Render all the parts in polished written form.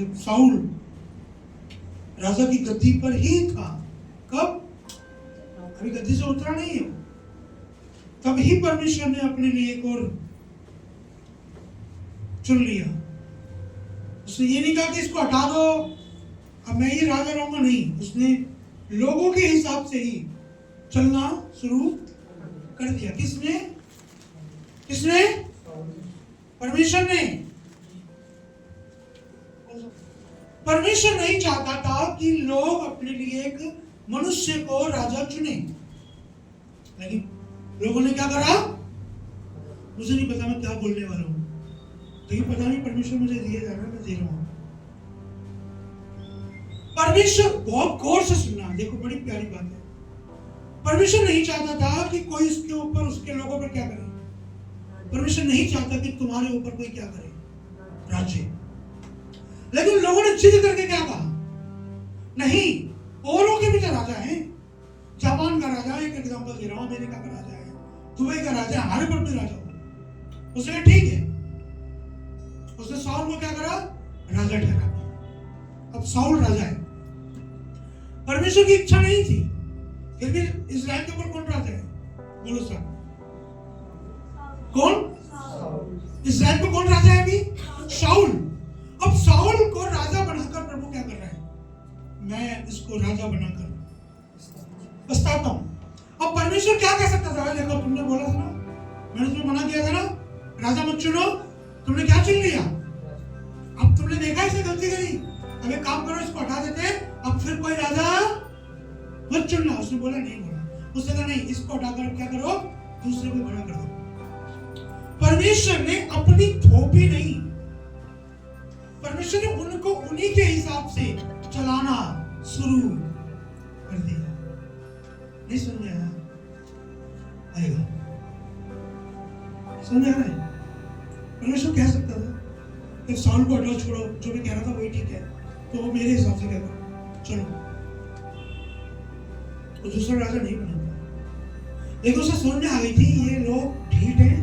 जब साउल राजा की गद्दी पर ही था, कब? अभी गद्दी से उतरा नहीं है, तब ही परमेश्वर ने अपने लिए एक और चुन लिया। उसने ये नहीं कहा कि इसको हटा दो, अब मैं ही राजा रहूंगा, नहीं। उसने लोगों के हिसाब से ही चलना शुरू कर दिया। किसने? किसने? परमेश्वर ने। परमेश्वर नहीं चाहता था कि लोग अपने लिए एक मनुष्य को राजा चुने, लेकिन लोगों ने क्या करा? मुझे नहीं पता मैं क्या बोलने वाला हूं, लेकिन पता नहीं परमेश्वर मुझे दिए जा रहा है, मैं दे रहा हूं। परमेश्वर, बहुत गौर से सुनना, देखो बड़ी प्यारी बात है। परमेश्वर नहीं चाहता था कि कोई उसके ऊपर, उसके लोगों पर क्या करे। परमेश्वर नहीं चाहता कि तुम्हारे ऊपर कोई क्या करे, राज्य। लेकिन लोगों ने जिद करके क्या कहा? नहीं, औरों के भी तो राजा हैं। जापान का राजा, एक एग्जांपल दे रहा हूं, अमेरिका का राजा है, दुबई का राजा है, हमारे पर भी राजा हो। उसने कहा ठीक है, उसने साउल को क्या करा? राजा ठहरा। अब साउल राजा है। परमेश्वर की इच्छा नहीं थी, फिर भी इस्राएल के ऊपर कौन राजा है? बोलो सर, कौन? इस्राएल पे कौन राजा है अभी? साउल। अब साउल को राजा बनाकर प्रभु क्या कर रहा है? मैं इसको राजा बनाकर पछताता हूं। अब परमेश्वर क्या कह सकता था? देखो तुमने बोला था ना, मैंने तुम्हें मना किया था ना, राजा मत चुनो, तुमने क्या चुन लिया? अब तुमने देखा इसे गलती करी, अब एक काम करो, इसको हटा देते, अब फिर कोई राजा मत चुनना। उसने बोला नहीं, बोला उसने कहा नहीं, इसको हटाकर क्या करो? दूसरे को खड़ा कर दो। परमेश्वर ने अपनी थोपी नहीं, परमेश्वर ने उनको उन्हीं के हिसाब से चलाना शुरू कर दिया। नहीं समझ आया? आएगा, समझ आ रहा है? परमेश्वर कह सकता था कि साउल को हटाओ, छोड़ो, जो भी कह रहा था वही ठीक है, तो वो मेरे हिसाब से कह दो, चलो, तो दूसरा राजा नहीं बना। लेकिन उसे समझ में आ गई थी ये लोग ढीठ हैं,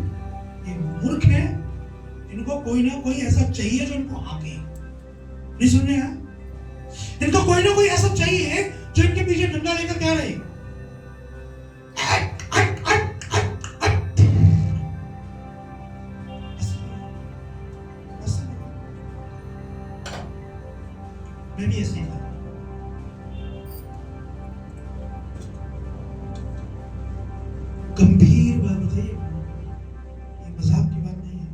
ये मूर्ख हैं, इनको कोई ना कोई ऐसा चाहिए जो इनको हाके। नहीं सुनने आया? इनको कोई ना कोई ऐसा चाहिए जो इनके पीछे डंडा लेकर क्या रहे? मैं भी ऐसे ही था। गंभीर बात बताइए, ये मजाक की बात नहीं है,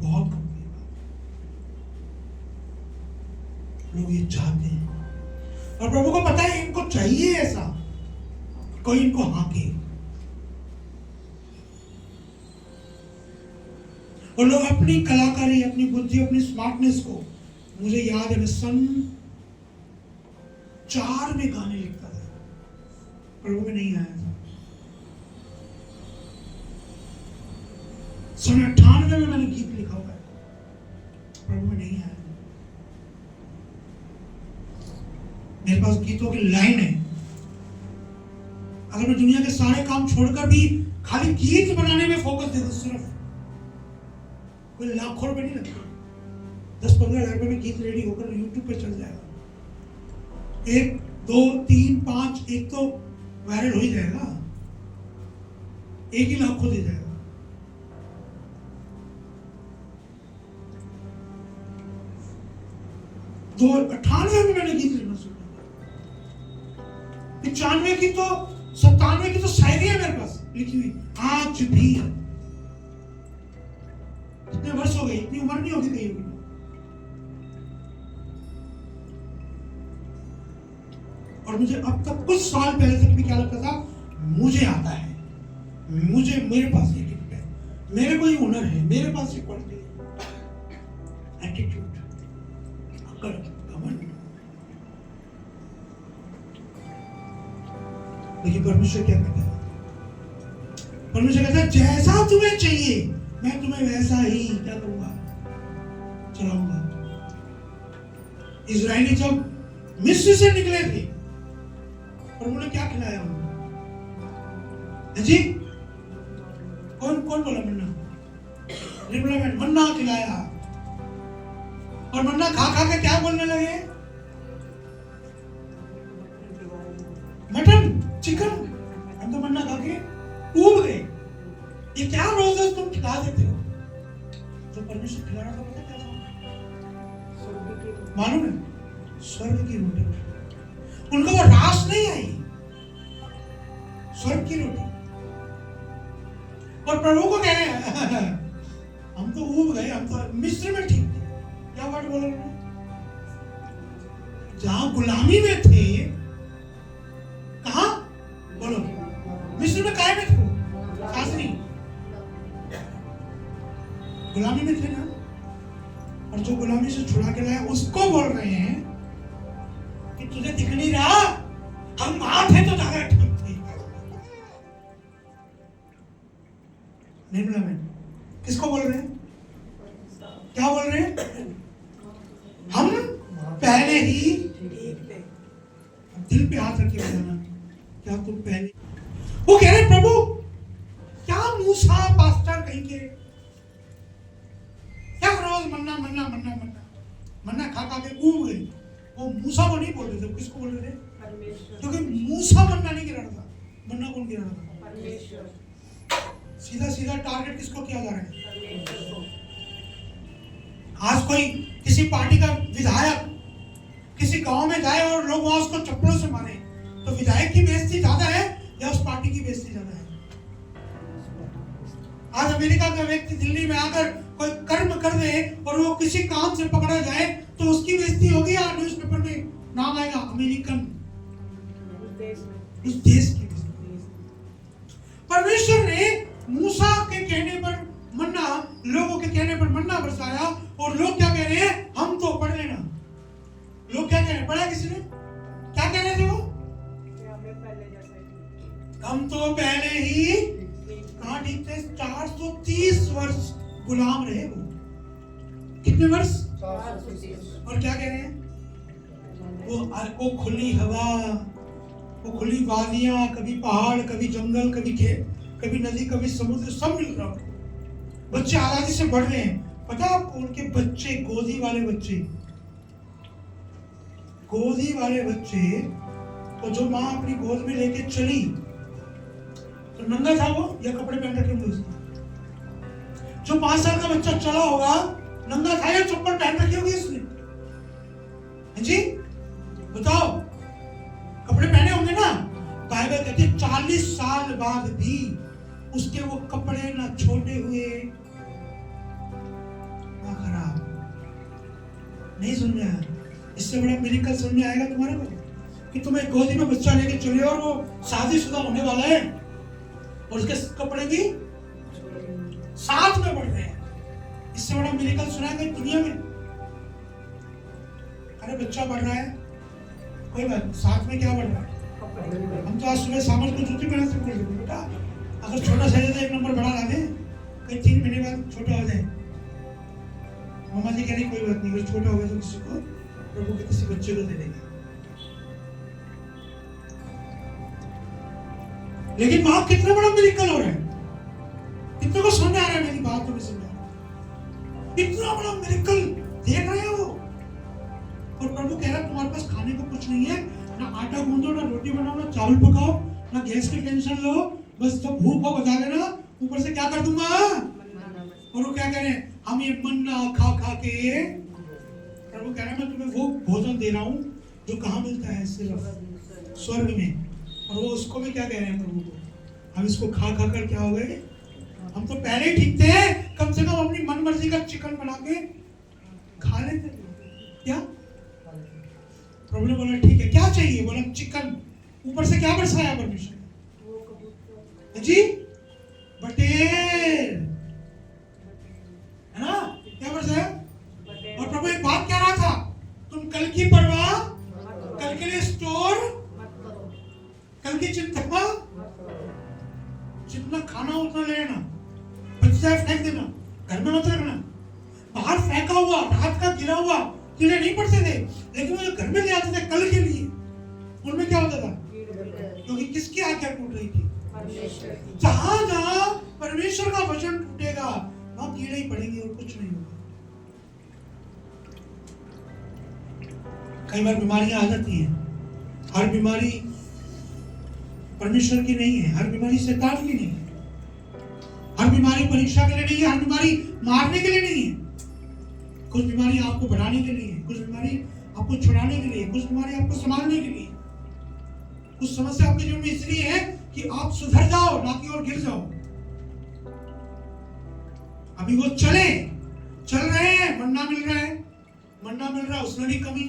बहुत गंभीर बात। लोग ये चाहते हैं और प्रभु को पता है इनको चाहिए ऐसा, कोई इनको हाके। और लोग अपनी कलाकारी, अपनी बुद्धि, अपनी स्मार्टनेस को, मुझे याद है मैं सन 4 में गाने लिखता था, प्रभु में नहीं आया था। सन 98 में मैंने गीत लिखा हुआ है, प्रभु में नहीं आया। मेरे पास गीतों की लाइन है, अगर मैं दुनिया के सारे काम छोड़कर भी खाली गीत बनाने में फोकस दे दूं, सिर्फ कोई लाखों रुपए नहीं लगता, 10-15 हजार रुपए में गीत रेडी होकर यूट्यूब पे चल जाएगा। 1, 2, 3, 5, एक तो वायरल हो ही जाएगा, एक ही लाखों दे जाएगा। तो 98 में मैंने गीत लिखना शुरू किया। 95 की तो 97 की तो शायरी है मेरे पास लिखी हुई आज भी। कितने वर्ष हो गए, इतनी उम्र नहीं होगी कहीं भी। और मुझे अब तक कुछ साल पहले तक भी क्या लगता था, मुझे आता है, मुझे, मेरे पास ये गिफ्ट है, मेरे को ये हुनर है, मेरे पास ये क्वालिटी है, एटीट्यूड, अकड़, घमंड। लेकिन परमेश्वर क्या कहता है? परमेश्वर कहता है जैसा तुम्हें चाहिए मैं तुम्हें वैसा ही क्या करूंगा, चलाऊंगा। इजरायली जब मिस्र से निकले थे, प्रभु ने क्या खिलाया उनको? जी, कौन कौन बोला? मन्ना, मन्ना खिलाया। और मन्ना खा खा के क्या बोलने लगे? मटन, चिकन, हम तो मन्ना खा के ऊब गए। ये क्या रोज रोज तुम खिला देते हो? तो परमेश्वर खिला रहा था, पता क्या था? मालूम है? स्वर्ग की रोटी। उनको वो रास नहीं आई, स्वर्ग की रोटी। और प्रभु को कह रहे हैं हम तो ऊब गए, हम तो मिस्र में ठीक थे। क्या वर्ड बोल रहे हैं? जहां गुलामी में थे, कहा बोलो, मिस्र में काय में थे? शास्त्री गुलामी में थे ना। और जो गुलामी से छुड़ा के लाया उसको बोल रहे हैं कि तुझे दिख नहीं रहा, हम वहां थे तो ज्यादा ठीक थे। नहीं बोला मैं? किसको बोल रहे हैं? क्या बोल रहे हैं? हम पहले ही, दिल पे हाथ रखिए बताना, क्या तुम पहले? वो कह रहे प्रभु क्या मूसा पास्टर कहीं के क्या रोज मन्ना मन्ना मन्ना मन्ना मन्ना खा खा के ऊब गई। वो मूसा को नहीं बोल रहे थे, किसको बोल रहे थे? क्योंकि मूसा मन्ना नहीं गिरा था। मन्ना कौन गिरा था? परमेश्वर। सीधा सीधा टारगेट किसको किया जा रहा है? आज कोई किसी पार्टी का विधायक किसी गांव में जाए और लोग वहां उसको चप्पलों से मारे, तो विधायक की बेइज्जती ज्यादा है या उस पार्टी की बेइज्जती ज्यादा है? आज अमेरिका का व्यक्ति दिल्ली में आकर कोई कर्म कर दे और वो किसी काम से पकड़ा जाए तो उसकी बेइज्जती होगी या न्यूज़पेपर में नाम आएगा अमेरिकन, उस देश की बेइज्जती। परमेश्वर ने मूसा के कहने पर मन्ना, लोगों के कहने पर मन्ना बरसाया और लोग क्या कह रहे हैं? हम तो पढ़ लेना। लोग क्या कह रहे हैं? पढ़ा किसी ने? क्या कह रहे थे वो? हम तो पहले ही कहाँ ठीक थे? 430 वर्ष गुलाम रहे वो। कितने वर्ष? 430। और क्या कह रहे हैं? वो खुली हवा, वो खुली वादियां, कभी पहाड़, कभी जंगल, कभी खेत, कभी नदी, कभी समुद्र, सब मिल रहा है। बच्चे आजादी से बढ़ रहे हैं। पता है आपको? उनके बच्चे, गोदी वाले बच्चे, गोदी वाले बच्चे, तो जो माँ अपनी गोद में लेके चली तो नंगा था वो या कपड़े पहन रखे होंगे उसने? जो 5 साल का बच्चा चला होगा नंगा था या चप्पल पहन रखी होगी उसने? जी बताओ, कपड़े पहने होंगे ना। बाइबल कहती है 40 साल बाद भी उसके वो कपड़े ना छोटे हुए ना खराब। नहीं सुन रहे हैं? इससे बड़ा मिरेकल सुनने आएगा तुम्हारे को कि तुम्हें गोदी में बच्चा लेके चले और वो शादीशुदा होने वाला है और उसके कपड़े भी साथ में बढ़ रहे हैं। इससे बड़ा मिरेकल सुना है दुनिया में? अरे बच्चा बढ़ रहा है, कोई बात, साथ में क्या बढ़ रहा है? हम तो आज सुबह सामर को जूती पहना सकते हैं। बेटा अगर छोटा सा है तो 1 नंबर बढ़ा ला दे, कहीं 3 महीने बाद छोटा हो जाए। मामा जी कह रही कोई बात नहीं, अगर छोटा हो गया तो किसी को, प्रभु के किसी बच्चे को दे देंगे। लेकिन वहां कितना बड़ा मिरेकल हो रहा है? कितने को समझ आ रहा है? मेरी बात तो समझ आ रहा है? कितना बड़ा मिरेकल देख रहे हैं वो। और प्रभु कह रहा है तुम्हारे पास खाने को कुछ नहीं है, ना आटा गूंदो, ना रोटी बनाओ, ना चावल पकाओ, ना गैस की टेंशन लो, बस जब भूख हो बता देना, ऊपर से क्या कर दूंगा। और वो क्या कह रहे हैं? हम ये मन्ना खा खा के, प्रभु कह रहे हैं मैं तुम्हें वो भोजन दे रहा हूं जो कहाँ मिलता है? सिर्फ स्वर्ग में। और वो उसको भी क्या कह रहे हैं प्रभु को? हम इसको खा खा कर क्या हो गए? हम तो पहले ही ठीक थे, कम से कम अपनी मन मर्जी का चिकन बना के खा लेते। क्या प्रभु ने बोला ठीक है, क्या चाहिए? बोला चिकन। ऊपर से क्या बरसाया परमेश्वर? जी बटेर, है ना? क्या बरसाया? और प्रभु एक बात कह रहा था, तुम कल की परवाह, कल के लिए स्टोर, कल की चिंता, जितना खाना उतना ले लेना, बच जाए फेंक देना, घर में मत रखना। बाहर फेंका हुआ, रात का गिरा हुआ कीड़े नहीं पड़ते थे, लेकिन वो जो घर में ले आते थे कल के लिए, उनमें क्या होता था? क्योंकि किसकी आज्ञा टूट रही थी? जहां जहां परमेश्वर का वचन टूटेगा वहां कीड़े ही पड़ेंगे और कुछ नहीं होगा। कई बार बीमारियां आ जाती हैं। हर बीमारी परमेश्वर की नहीं है, हर बीमारी शैतान की नहीं है, हर बीमारी परीक्षा के लिए नहीं है, हर बीमारी मारने के लिए नहीं है। कुछ बीमारी आपको बढ़ाने के लिए, कुछ बीमारी आपको छुड़ाने के लिए, कुछ बीमारी आपको संभालने के लिए। कुछ समस्या आपके जीवन में इसलिए है कि आप सुधर जाओ, ना कि और गिर जाओ। अभी वो चल रहे हैं, मन्ना मिल रहा है, उसमें भी कमी,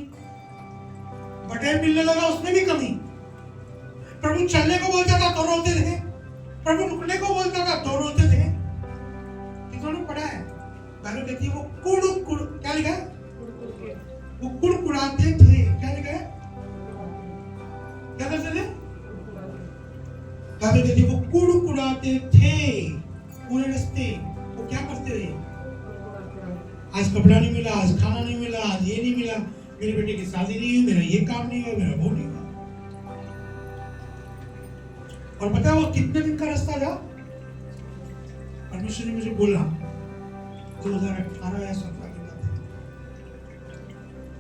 बटेर मिलने लगा उसमें भी कमी। प्रभु चलने को बोलता था तो रोते थे, प्रभु रुकने को बोलता था तो रोते थे। कितनों ने पढ़ा है? बाइबल कहती है वो कुड़ क्या लिखा है? वो कुड़कुड़ाते थे। क्या लिखा है? क्या करते थे? बाइबल कहती है वो कुड़कुड़ाते थे पूरे रास्ते। वो क्या करते थे? आज कपड़ा नहीं मिला, आज खाना नहीं मिला, आज ये नहीं मिला, मेरे बेटे की शादी नहीं हुई, मेरा ये काम नहीं हुआ, मेरा वो नहीं हुआ। और पता है वो कितने दिन का रास्ता था? परमेश्वर ने मुझे बोला 2018 या 17 की बात है,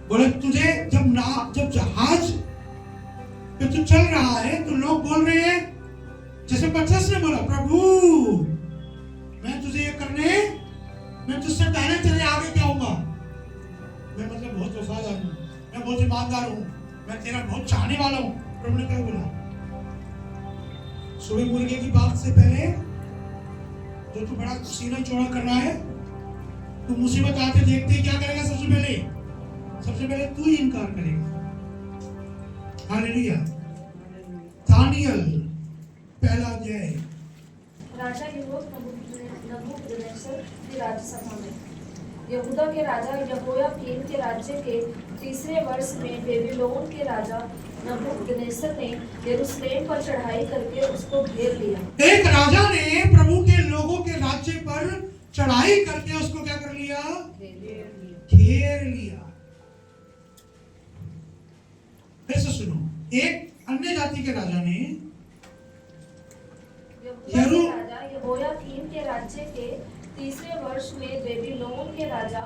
बोले तुझे जब जहाज पे तू चल रहा है तो लोग बोल रहे हैं, जैसे पतरस ने बोला, प्रभु मैं तुझे ये करने, मैं तुझसे पहले तेरे आगे क्या होगा? मैं मतलब बहुत वफादार हूँ, मैं बहुत ईमानदार हूँ, मैं तेरा बहुत चाहने वाला हूँ। प्रभु ने क्या बोला? सुबह मुर्गे की बात से पहले जो तू बड़ा सीना चौड़ा कर रहा है, तू मुसीबत आते देखते क्या करेगा? सबसे पहले तू ही इनकार करेगा। हालेलुया। दानियल पहला अध्याय। राजा नबूकदनेस्सर की राज्यसभा में यहूदा के राजा यहोयाकीम के राज्य के तीसरे वर्ष में बेबीलोन के राजा नबूकदनेस्सर ने यरूशलेम पर चढ़ाई करके उसको घेर लिया। एक राजा ने प्रभु के लोगों के राज्य पर चढ़ाई करके उसको क्या कर लिया? घेर लिया। फिर से सुनो, एक अन्य जाति के राजा ने यहोयाकीम के राज्य के तीसरे वर्ष में बेबीलोन के राजा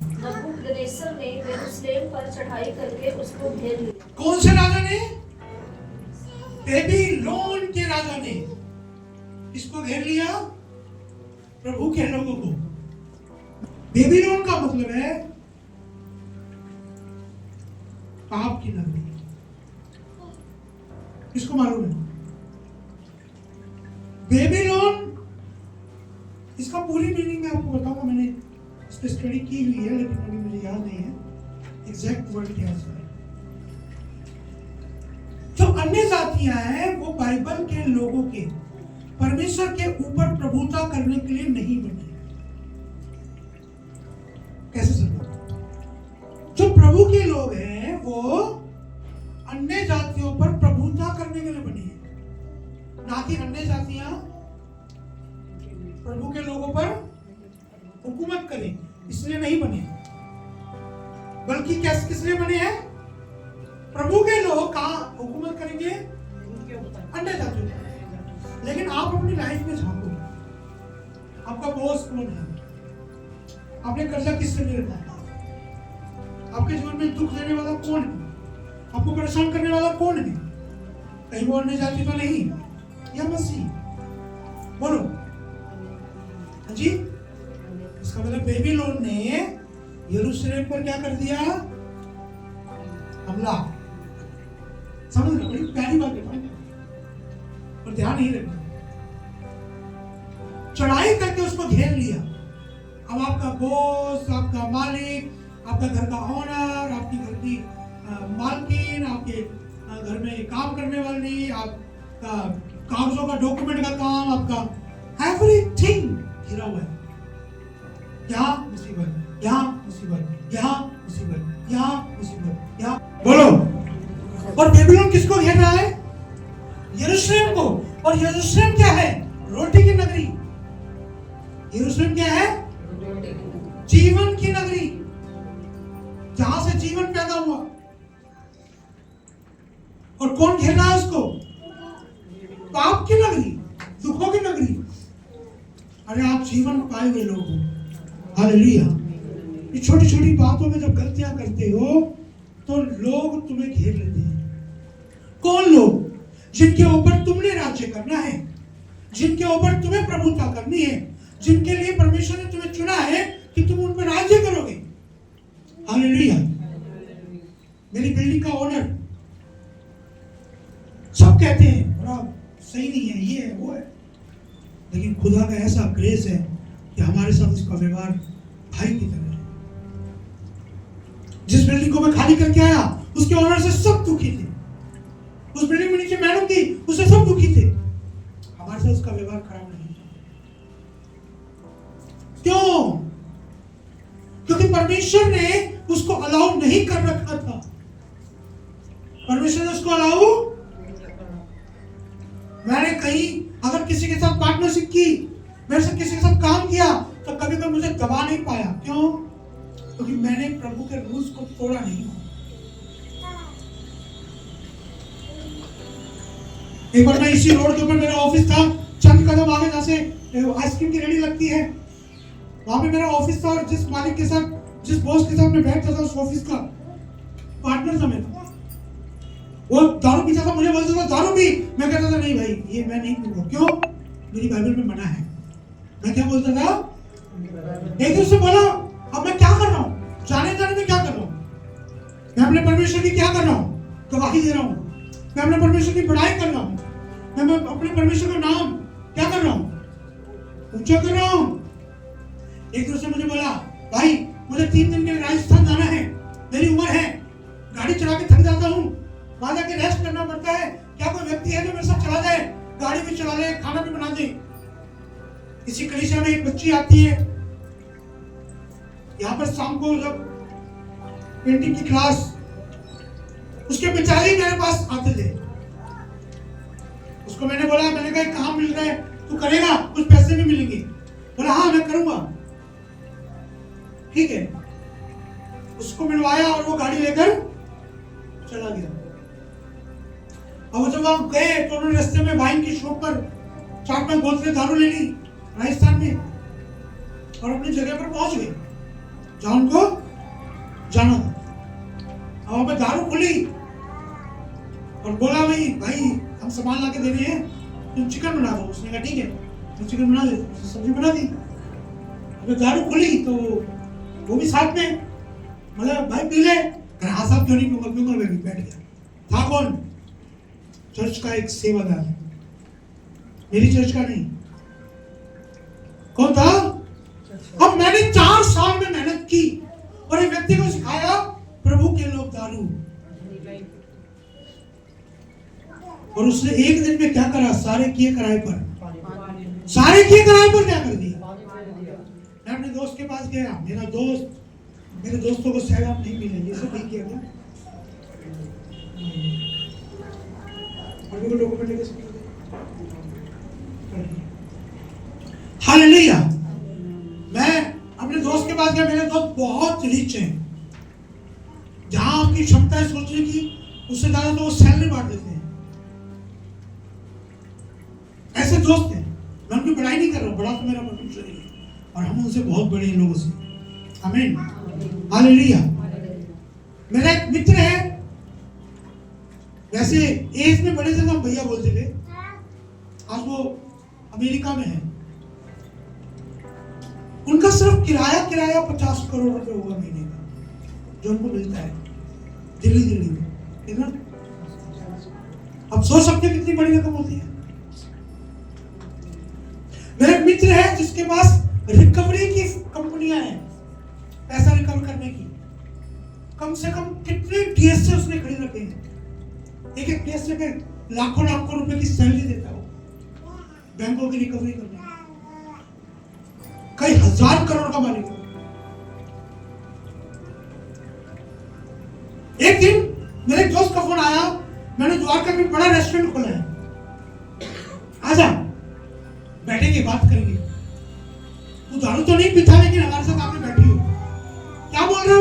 नबूकदनेस्सर ने यरूशलेम पर चढ़ाई करके उसको घेर लिया। कौन से राजा ने? बेबीलोन के राजा ने इसको घेर लिया, प्रभु के लोगों को। बेबीलोन का मतलब है पाप की नगरी। किसको मालूम है? बेबीलोन, इसका पूरी मीनिंग मैं आपको बताऊंगा, मैंने इस पे स्टडी की हुई है, लेकिन अभी मुझे याद नहीं है एग्जैक्ट वर्ड क्या है। जो अन्य जातियां हैं वो बाइबल के लोगों के परमेश्वर के ऊपर प्रभुता करने के लिए नहीं बनी। कैसे समझो? जो प्रभु के लोग हैं वो अन्य जातियों पर प्रभुता करने के लिए बनी है, ना कि अन्य जातियां प्रभु के लोगों पर हुकूमत करें, इसलिए नहीं बने। बल्कि किस लिए बने हैं? प्रभु के लोग कहां हुकूमत करेंगे? अन्य जातियों पर। लेकिन आप अपनी लाइफ में झांको, आपका बॉस कौन है? आपने कर्जा किससे ले रखा है? आपके जीवन में दुख देने वाला कौन है? आपको परेशान करने वाला कौन है? कहीं वो अन्य जाति तो नहीं या मसीह? बोलो जी। इसका मतलब बेबीलोन ने यरूशलेम पर क्या कर दिया? हमला। समझ लो, बड़ी प्यारी बात है, पर ध्यान नहीं रखना। चढ़ाई करके उसको घेर लिया। अब आपका बॉस, आपका मालिक, आपका घर का ओनर, आपकी घर की मालकिन, आपके घर में काम करने वाली, आपका कागजों का डॉक्यूमेंट का काम, आपका एवरीथिंग घिरा हुआ है। यहाँ मुसीबत, यहाँ मुसीबत, यहाँ मुसीबत, यहाँ मुसीबत, यहाँ। बोलो। और बेबीलोन किसको घेर रहा है? यरूशलेम को। और यरूशलेम क्या है? रोटी की नगरी। यरूशलेम क्या है? जीवन की नगरी, जहां से जीवन पैदा हुआ। और कौन घेर रहा है उसको? पाप की नगरी, दुखों की नगरी। अरे आप जीवन पाए हुए लोग हो, हालेलुया। कि छोटी छोटी बातों में जब गलतियां करते हो तो लोग तुम्हें घेर लेते हैं। कौन लोग? जिनके ऊपर तुमने राज्य करना है, जिनके ऊपर तुम्हें प्रभुता करनी है, जिनके लिए परमेश्वर ने तुम्हें चुना है कि तुम उन पर राज्य करोगे। हालेलुया। मेरी बिल्डिंग का ओनर सब कहते हैं बड़ा सही नहीं है, ये है वो है, लेकिन खुदा का ऐसा ग्रेस है कि हमारे साथ उसका व्यवहार भाई की तरह है। जिस बिल्डिंग को मैं खाली करके आया उसके ओनर से सब दुखी थे, उस बिल्डिंग में नीचे मैडम थी उससे सब दुखी थे। हमारे साथ उसका व्यवहार खराब नहीं है। क्यों? क्योंकि परमेश्वर ने उसको अलाउ नहीं कर रखा था। परमेश्वर ने उसको अलाउ, मैंने कहीं अगर किसी के साथ पार्टनरशिप की, मेरे से किसी के साथ काम किया तो कभी कोई मुझे दबा नहीं पाया। क्यों? क्योंकि मैंने प्रभु के रूल्स को तोड़ा नहीं। एक बार मैं इसी रोड के ऊपर, मेरा ऑफिस था चंद कदम आगे जहाँ से आइसक्रीम की रेडी लगती है, वहां पे मेरा ऑफिस था और जिस मालिक के साथ, जिस बॉस के साथ मैं बैठता था उस ऑफिस का पार्टनर था मेरा, वो दारू पीता था। मुझे बोलता था दारू पी, मैं कहता था नहीं भाई ये मैं नहीं पीऊंगा। क्यों? मेरी बाइबल में मना है। मैं क्या बोलता था? एक दूसरे बोला अब मैं क्या कर रहा हूँ, जाने जाने में क्या कर रहा हूँ, मैं अपने परमेश्वर की क्या कर रहा हूँ, गवाही दे रहा हूँ, मैं अपने परमेश्वर की बड़ाई कर रहा हूँ, मैं अपने परमेश्वर का नाम क्या कर रहा हूँ, ऊंचा कर रहा हूँ। एक दूसरे मुझे बोला भाई मुझे 3 दिन के लिए राजस्थान जाना है, मेरी उम्र है, गाड़ी चला के थक जाता हूँ, वहां जाके रेस्ट करना पड़ता है, क्या कोई व्यक्ति है जो मेरे साथ चला जाए, गाड़ी भी चला ले, खाना भी बना दे। इसी कलीसिया में एक बच्ची आती है, यहाँ पर शाम को जब पेंटिंग की क्लास, उसके पिताजी मेरे पास आते थे। उसको मैंने बोला, मैंने कहा काम मिल रहा है तू करेगा, कुछ पैसे भी मिलेंगे। बोला हाँ मैं करूंगा। ठीक है, उसको मिलवाया और वो गाड़ी लेकर चला गया। अब जब हम गए तो उन्होंने रास्ते में वाइन की शॉप पर 4-5 बोतलें दारू ले ली राजस्थान में और अपनी जगह पर पहुंच गए जहां उनको जाना था। अब वहां पर दारू खुली और बोला भाई हम सामान ला के दे रहे हैं, तुम चिकन बना दो। उसने कहा ठीक है, तो चिकन बना दे, सब्जी बना दी। अब दारू खुली तो वो भी साथ में, मतलब भाई पी ले, हाँ साहब क्यों नहीं पीऊंगा, बैठ गया। था कौन? चर्च का एक सेवादार, मेरी चर्च का नहीं। कौन था? अब मैंने 4 साल में मेहनत की और एक व्यक्ति को सिखाया प्रभु के लोग दारू, और उसने एक दिन में क्या करा, सारे किए किराए पर क्या कर दिया। मैं अपने दोस्त के पास गया, मेरे दोस्तों को शायद आप नहीं मिलेंगे, सब नहीं किया गया। हालेलुया। मैं अपने दोस्त के पास गया, मेरे दोस्त बहुत रिच हैं, जहां आपकी क्षमता है सोचने की उससे ज्यादा तो वो सैलरी बांट देते हैं। ऐसे दोस्त हैं, मैं उनकी बड़ाई नहीं कर रहा हूं, बड़ा तो मेरा परमेश्वर ही है और हम उनसे बहुत बड़े हैं लोगों से। आमीन, हालेलुया। मेरा एक मित्र है, वैसे एज में बड़े थे तो हम भैया बोलते थे, आज वो अमेरिका में है। उनका सिर्फ किराया 50 करोड़ रुपए हुआ महीने का जो उनको मिलता है दिल्ली में, ठीक ना। अब सोच सकते हैं कितनी बड़ी रकम होती है। मेरा एक मित्र है जिसके पास रिकवरी की कंपनियां हैं, पैसा रिकवर करने की। कम से कम कितने डीएसए उसने खरीद रखे हैं, एक डीएसए पे लाखों रुपए की सैलरी देता है वो, बैंकों की रिकवरी करने, कई 1000 करोड़ का मालिक। एक दिन मेरे दोस्त का फोन आया, मैंने द्वारका में बड़ा रेस्टोरेंट खोला है, आजा बैठेंगे बात करेंगे। तू दारू तो नहीं पीता लेकिन हमारे साथ आके बैठी हो। क्या बोल रहा है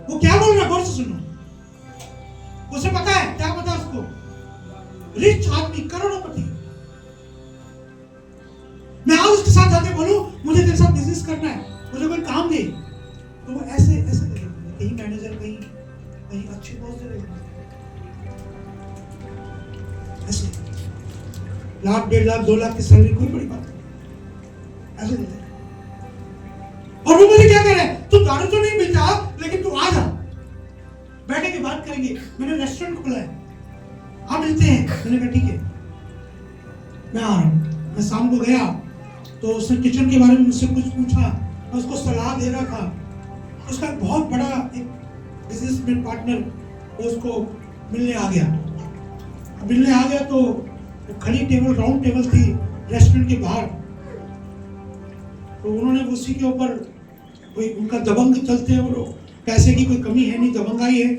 वो क्या बोल रहा है, गौर से सुनो। उसे पता है, क्या पता उसको, रिच आदमी, करोड़पति। मैं आज उसके साथ जाके बोलूं मुझे तेरे साथ बिजनेस करना है, उसे कोई काम दे तो वो ऐसे ऐसे करेगा, कहीं मैनेजर, कहीं अच्छे पोस्ट से रहेगा, ऐसे 1,00,000, 1.5 लाख, 2 लाख की सैलरी कोई बड़ी बात नहीं, ऐसे देते। और वो मुझे क्या कह रहे हैं, तू दारू तो नहीं पीता लेकिन तू आ जा, बैठे के बात करेंगे, मैंने रेस्टोरेंट खोला है, आप मिलते हैं। मैंने कहा ठीक है, मैं आ रहा हूँ। मैं शाम को गया तो उसने किचन के बारे में मुझसे कुछ पूछा, मैं उसको सलाह दे रहा था। उसका बहुत बड़ा एक बिजनेसमैन पार्टनर उसको मिलने आ गया तो खड़ी टेबल, राउंड टेबल थी रेस्टोरेंट के बाहर, तो उन्होंने उसी के ऊपर कोई उनका दबंग चलते हैं, वो पैसे की कोई कमी है नहीं, दबंगाई है,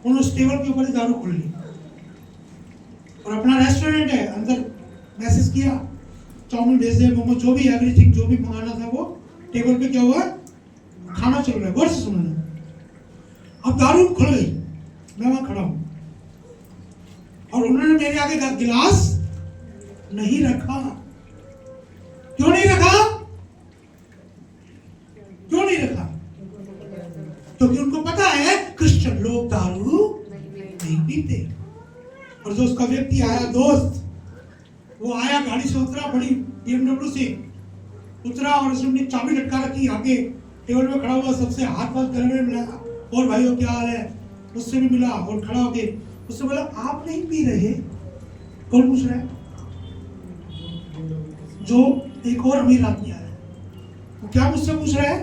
उन्होंने उस टेबल के ऊपर ही दारू खोल ली और अपना रेस्टोरेंट है, अंदर मैसेज किया, चाउमीन भेज दे, मोमो, जो भी एवरीथिंग जो भी मंगाना था वो टेबल पे क्या हुआ, खाना चल रहा है, गौर से सुनना। अब दारू खुल गई, मैं वहां खड़ा हूं और उन्होंने मेरे आगे गिलास नहीं रखा। क्यों नहीं रखा? क्योंकि उनको पता है क्रिश्चियन लोग दारू नहीं पीते। और जो उसका व्यक्ति आया, दोस्त, वो आया, गाड़ी से उतरा, बड़ी BMW से उतरा और उसने चाबी लटका रखी, आगे टेबल पे खड़ा हुआ, सबसे हाथ गले में मिलाया, और भाइयों क्या हाल है, उससे भी मिला और खड़ा होके उससे बोला, आप नहीं पी रहे? कौन पूछ रहा है? जो एक और अमीर आदमी आया, वो क्या मुझसे पूछ रहा है?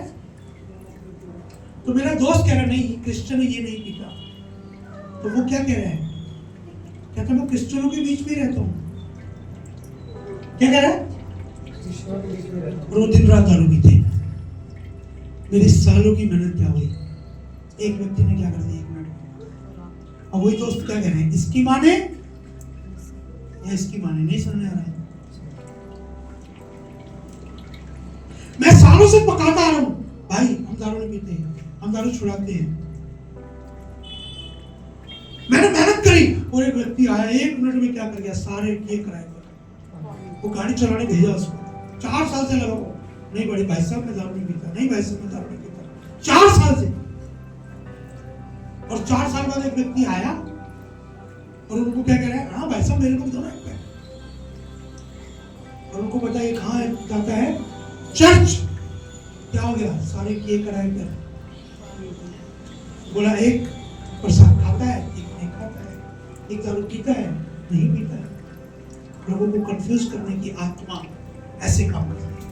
तो मेरा दोस्त कह रहा है, नहीं क्रिश्चियन ये नहीं पीता। तो वो क्या कह रहा है? कहता मैं क्रिश्चियनों के बीच में रहता हूँ। क्या कह रहा है? और वो दिन रात दारू पीते। मेरे सालों की मेहनत क्या हुई? एक व्यक्ति ने क्या कर दिया 1 मिनट में। और वही दोस्त क्या कह रहे हैं, इसकी माने या इसकी माने? नहीं समझ आ रहा है। मैं सालों से पकाता आ रहा हूं, भाई हम दारू नहीं पीते, हम दारू छुड़ाते हैं। मैंने मेहनत करी और एक व्यक्ति आया, 1 मिनट में क्या कर गया, सारे ये कराए। वो गाड़ी चलाने भेजा उसको, 4 साल से लगा वो, नहीं बड़ी भाई साहब मैं दारू नहीं पीता, नहीं भाई साहब मैं दारू नहीं पीता, 4 साल से। और 4 साल बाद एक व्यक्ति आया और उनको क्या कह रहा है, हाँ भाई साहब मेरे को भी दो ना एक पैक। और उनको पता है कहाँ जाता है, चर्च। क्या हो गया, सारे किए कराए कर। बोला एक प्रसाद खाता है, एक नहीं खाता है, एक दारू पीता है, नहीं पीता है। लोगों को कंफ्यूज करने की आत्मा ऐसे काम करती है।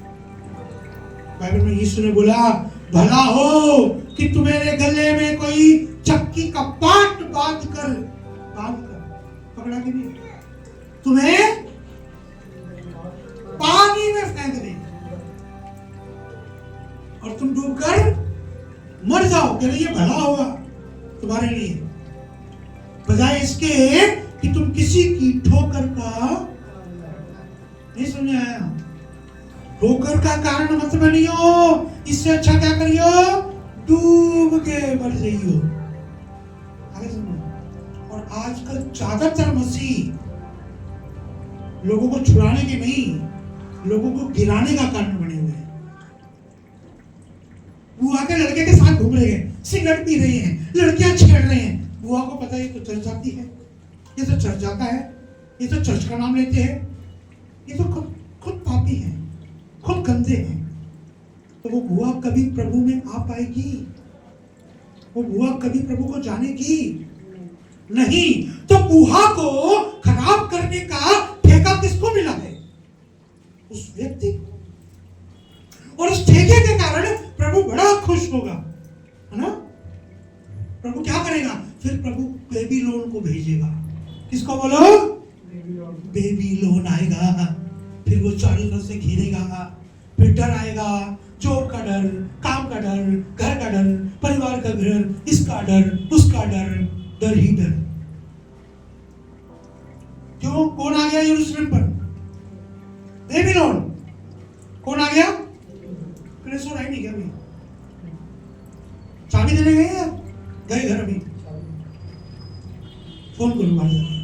बाइबल में यीशु ने बोला, भला हो कि तुम्हारे गले में कोई चक्की का पाट बांध कर पकड़ा के नहीं, तुम्हें पानी में फेंक दे और तुम डूबकर मर जाओ। कह रही ये भला होगा तुम्हारे लिए, बजाय इसके कि तुम किसी की ठोकर का, नहीं सुने आया, ठोकर का कारण मत बनियो। इससे अच्छा क्या करियो, डूब के मर जाइयो। आगे सुनो। और आजकल ज्यादातर मसीह लोगों को छुड़ाने के नहीं, लोगों को गिराने का कारण बने हुए हैं। बुआ के लड़के के साथ घूम रहे हैं, सिगरेट पी रहे हैं, लड़कियां छेड़ रहे हैं। बुआ को पता है ये तो चर्च जाती है, ये तो चर्च जाता है, ये तो चर्च का नाम लेते हैं, ये तो खुद पापी हैं, खुद गंदे हैं। तो वो बुआ कभी प्रभु में आ पाएगी? वो बुआ कभी प्रभु को जानेगी? नहीं। तो बुआ को खराब करने का ठेका किसको मिला है? उस व्यक्ति को। और उस ठेके के कारण प्रभु बड़ा खुश होगा, है ना? प्रभु क्या करेगा फिर? प्रभु बेबीलोन को भेजेगा। किसको बोलो? बेबीलोन आएगा। फिर वो चारों तरफ से घेरेगा, फिर डर आएगा, चोर का डर, काम का डर, घर का डर, परिवार का डर, इसका डर, उसका डर, डर ही डर। क्यों? कौन आ गया यरूशलेम पर? बेबीलोन। कौन आ गया? क्रिसो आई नहीं क्या? अभी चाबी देने गए या गए घर? अभी फोन करो बाहर जाके,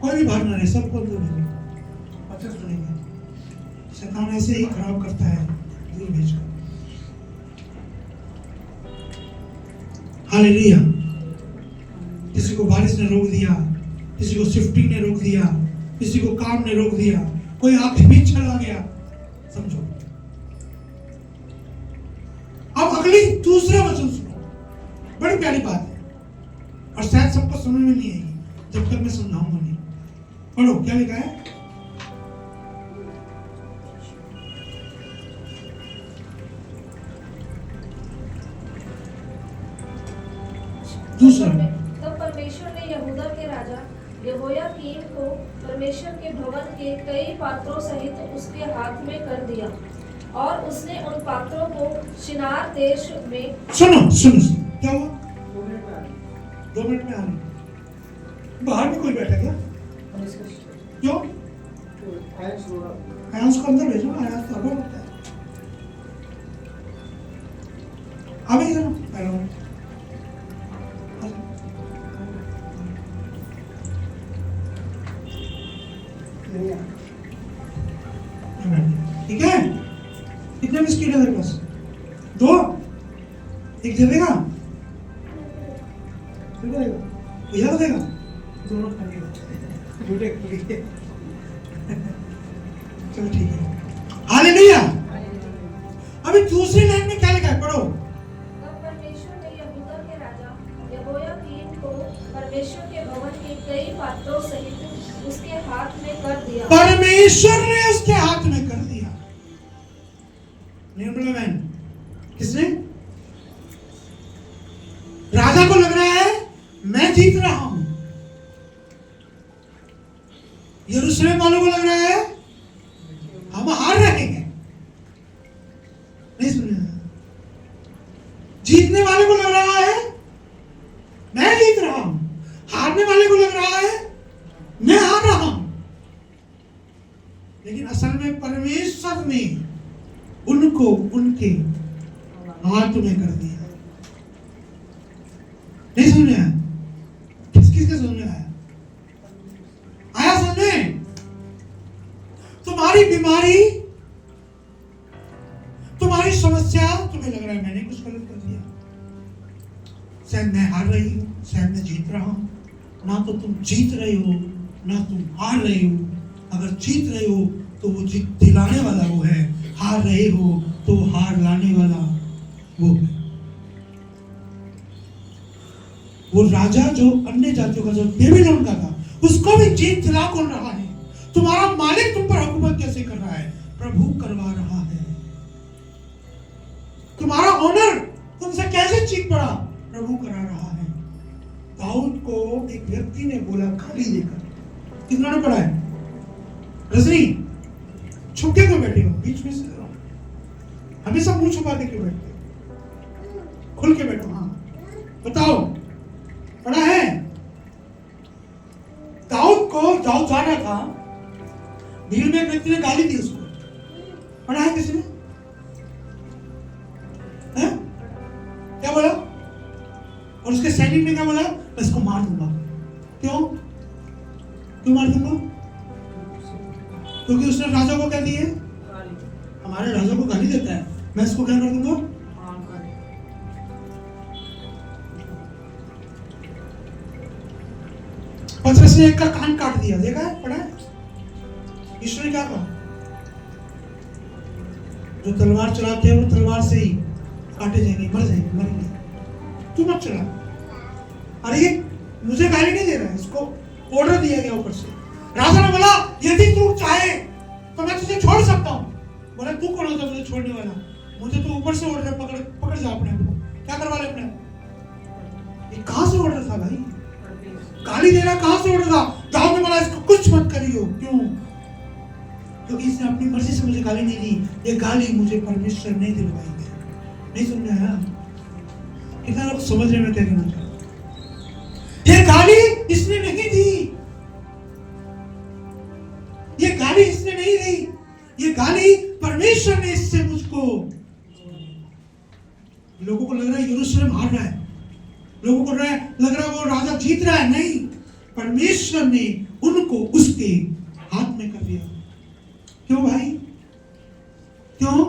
कोई भी बाहर ना रहे, सब फोन करो, पता सुनेंगे। शैतान ऐसे ही खराब करता है, दूर भेजकर। हालेलुया। किसी को बारिश ने रोक दिया, किसी को शिफ्टिंग ने रोक दिया, किसी को काम ने रोक दिया, कोई आपके बीच चला गया, समझो। अब अगली दूसरा वचन सुनो, बड़ी प्यारी बात है और शायद सबको समझ में नहीं आएगी जब तक मैं समझाऊंगा नहीं। पढ़ो क्या लिखा है। दूसरा, तब परमेश्वर ने यहूदा के राजा यहोयाकीम को परमेश्वर के भवन के कई पात्रों सहित उसके हाथ में कर दिया और उसने उन पात्रों को शिनार देश में सुनो क्या हुआ? 2 मिनट में आ रही। बाहर में कोई बैठा क्या? क्यों? आयांश को अंदर भेजो, आयांश तो अभी होता है। अभी हेलो ठीक है। कितने बिस्किट है तेरे पास? 2? एक दे देगा? भैया को देगा? दोनों खा लेगा। चलो ठीक है। हालेलुया। अभी दूसरी लाइन में क्या लिखा है? पढ़ो। तब परमेश्वर ने यहूदा के राजा यहोयाकीम को परमेश्वर के भवन के कई पात्रों सहित उसके हाथ में कर दिया। परमेश्वर ने उसके हाथ में कर दिया। निर्मला बहन, किसने? राजा को लग रहा है मैं जीत रहा हूं, यरूशलेम वालों को लग रहा है हम हार रहे हैं। नहीं सुन, जीतने वाले को लग रहा है मैं जीत रहा हूं, हारने वाले को लग रहा है मैं हार रहा हूं। लेकिन असल में परमेश्वर ने उनको उनके हाथ में कर दिया। नहीं समझ में आया? किसके समझ में आया? आया समझ में? तुम्हारी बीमारी, तुम्हारी समस्या, तुम्हें लग रहा है मैंने कुछ गलत कर दिया, शायद मैं हार रही हूं, शायद मैं जीत रहा हूं। ना तो तुम जीत रहे हो ना तुम हार रहे हो। अगर जीत रहे हो तो वो जीत दिलाने वाला वो है, हार रहे हो तो हार लाने वाला वो है। वो राजा जो अन्य जातियों का, जो बेबीलोन का था, उसको भी जीत दिला कौन रहा है? तुम्हारा मालिक तुम पर हुकूमत कैसे कर रहा है? प्रभु करवा रहा है। तुम्हारा ऑनर तुमसे कैसे चीख पड़ा? प्रभु करा रहा है। दाऊद को एक व्यक्ति ने बोला गाली देकर, कितना ने पढ़ा है? रजनी, छुप के क्यों बैठे हो? बीच में से हमेशा मुंह छुपा के क्यों बैठते हो? खुल के बैठो। हाँ बताओ, पढ़ा है? दाऊद को, दाऊद जा रहा था, भीड़ में एक व्यक्ति ने गाली दी उसको, पढ़ा है किसी ने? है? क्या बोला? और उसके सैनिक ने क्या बोला? मैं इसको मार दूंगा। क्यों? क्यों मार दूंगा? क्योंकि उसने राजा को क्या दी है? हमारे राजा को गाली देता है, मैं इसको क्या कर दूंगा? पतरस ने एक का कान काट दिया, देखा है? पढ़ा है? ईश्वर ने क्या कहा? जो तलवार चलाते हैं वो तलवार से ही काटे जाएंगे, मर जाएंगे, मरेंगे। तू मत चला। अरे ये मुझे गाली नहीं दे रहा है, इसको ऑर्डर दिया गया ऊपर से। राजा ने बोला यदि तू चाहे तो मैं तुझे छोड़ सकता हूँ। बोला तू कौन होता मुझे छोड़ने वाला? मुझे तो ऊपर से ऑर्डर, पकड़ जा अपने आप को। क्या करवा ले अपने आप? ये कहां से ऑर्डर था भाई? गाली देना कहां से ऑर्डर था? दाऊद ने बोला इसको कुछ मत करियो। क्यों? क्योंकि इसने अपनी मर्जी से मुझे गाली नहीं दी, ये गाली मुझे परमेश्वर ने दिलवाई है। नहीं समझ आया? कितना लोग समझ रहे मैं क्या कहना चाहता हूं? ये गाली इसने नहीं दी, ये गाली इसने नहीं दी, ये गाली परमेश्वर ने इससे मुझको। लोगों को लग रहा है यरूशलेम हार रहा है, लोगों को लग रहा है वो राजा जीत रहा है। नहीं, परमेश्वर ने उनको उसके हाथ में कर दिया। क्यों भाई? क्यों?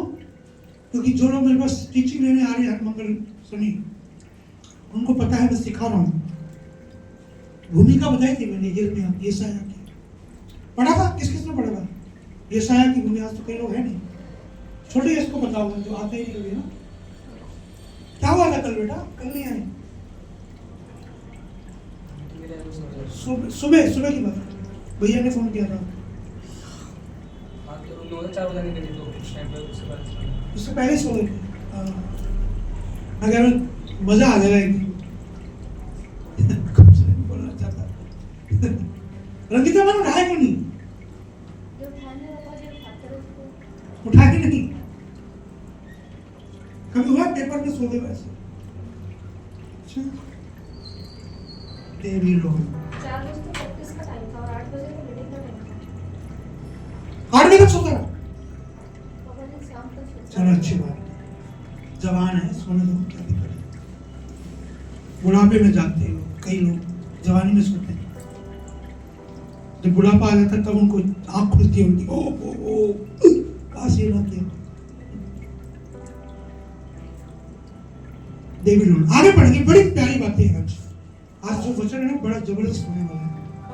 क्योंकि जो लोग मेरे पास टीचिंग लेने आ रहे हैं हर मंगल शनि, उनको पता है, मैं सिखा रहा हूँ। भूमिका बताई थी मैंने यिर्मयाह यशायाह की, पढ़ा था? किस किसने पढ़ा था यशायाह की भूमिका? आज तो कई लोग हैं नहीं, छोड़िए इसको बताओ जो आते ही नहीं कभी ना। क्या हुआ था कल बेटा? कल नहीं आए? सुबह सुबह की बात, भैया ने फोन किया था। उससे पहले सो गए थे। अगर मजा आ जाएगा एक बोलना चाहता रंगिता मन उठाया क्यों नहीं? उठा के नहीं, कभी हुआ पेपर में सो गए वैसे? तेरी लोग 4 बजे तो प्रैक्टिस का टाइम था और 8 बजे तो मीटिंग का टाइम था। 8 बजे तक सोता रहा? पता नहीं शाम तक सोता। चलो अच्छी बात है, जवान है, सोने दो, क्या दिक्कत है। बुढ़ापे में जागते हैं लोग, कई लोग जवानी में सोते हैं। जब बुढ़ापा आ जाता है तब उनको आँख खुलती है उनकी, ओ काश ये ना किया। देवी लोग आगे बढ़ेंगे, बड़ी प्यारी बातें हैं आज जो वचन है ना बड़ा जबरदस्त होने वाला है।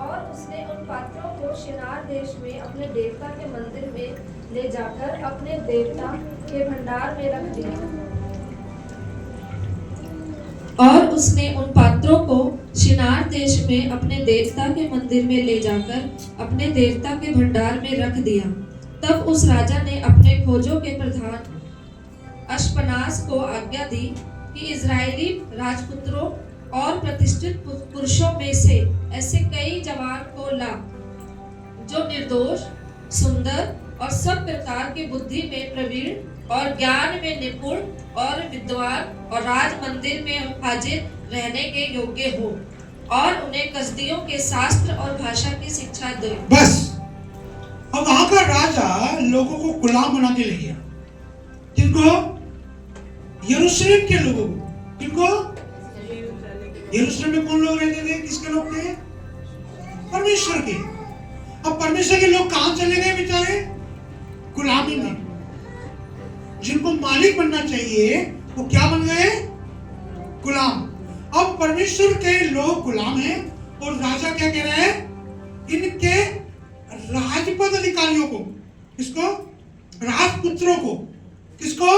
और उसने उन पात्रों को शिनार देश में अपने देवता के मंदिर में ले जाकर अपने देवता के भंडार में रख दिया। और उसने उन पात्रों को शिनार देश में अपने देवता के मंदिर में ले जाकर अपने देवता के भंडार में रख दिया। तब उस राजा ने अपने खोजों के प्रधान अश्पनास को आज्ञा दी कि इजरायली राजपुत्रों और प्रतिष्ठित पुरुषों में से ऐसे कई जवान को ला जो निर्दोष, सुंदर और सब प्रकार की बुद्धि में प्रवीण और ज्ञान में निपुण और विद्वान और राज मंदिर में हाजिर रहने के योग्य हो और उन्हें कसदियों के शास्त्र और भाषा की शिक्षा दे। बस अब वहां का राजा लोगों को गुलाम बना के ले गया। किनको? यरूशलेम के लोगों को। किनको? यरूशलेम में कौन लोग रहते थे? किसके लोग थे? परमेश्वर के। अब परमेश्वर के लोग कहां चले गए बेचारे? गुलामी में। जिनको मालिक बनना चाहिए वो क्या बन गए? गुलाम। अब परमेश्वर के लोग गुलाम हैं और राजा क्या कह रहा है? इनके राजपद अधिकारियों को, किसको? राजपुत्रों को। किसको?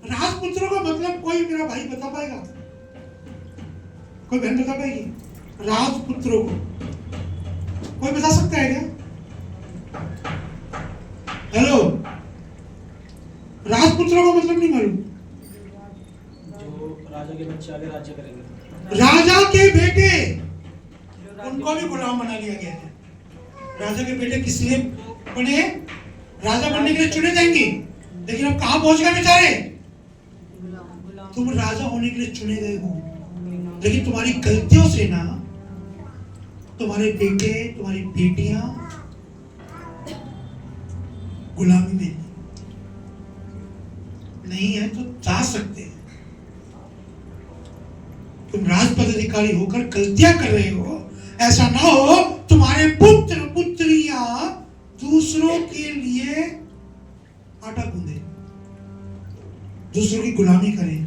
राजपुत्रों का मतलब कोई मेरा भाई बता पाएगा? कोई बहन बता पाएगी? राजपुत्रों को कोई बता सकता है क्या? हेलो, राजपुत्रों का मतलब नहीं मालूम? जो राजा के बच्चे आगे राज्य करेंगे। राजा के बेटे, उनको भी गुलाम बना लिया गया है। राजा के बेटे किस लिए बने? राजा बनने के लिए चुने जाएंगे, लेकिन अब कहां पहुंच गए बेचारे? तुम राजा होने के लिए चुने गए हो, लेकिन तुम्हारी गलतियों से ना तुम्हारे बेटे, तुम्हारी बेटियां गुलामी में नहीं है तो जा सकते हैं। तुम राजपद अधिकारी होकर गलतियां कर रहे हो, ऐसा ना हो तुम्हारे पुत्र पुत्रियां दूसरों के लिए आटा गूंदे, दूसरों की गुलामी करें,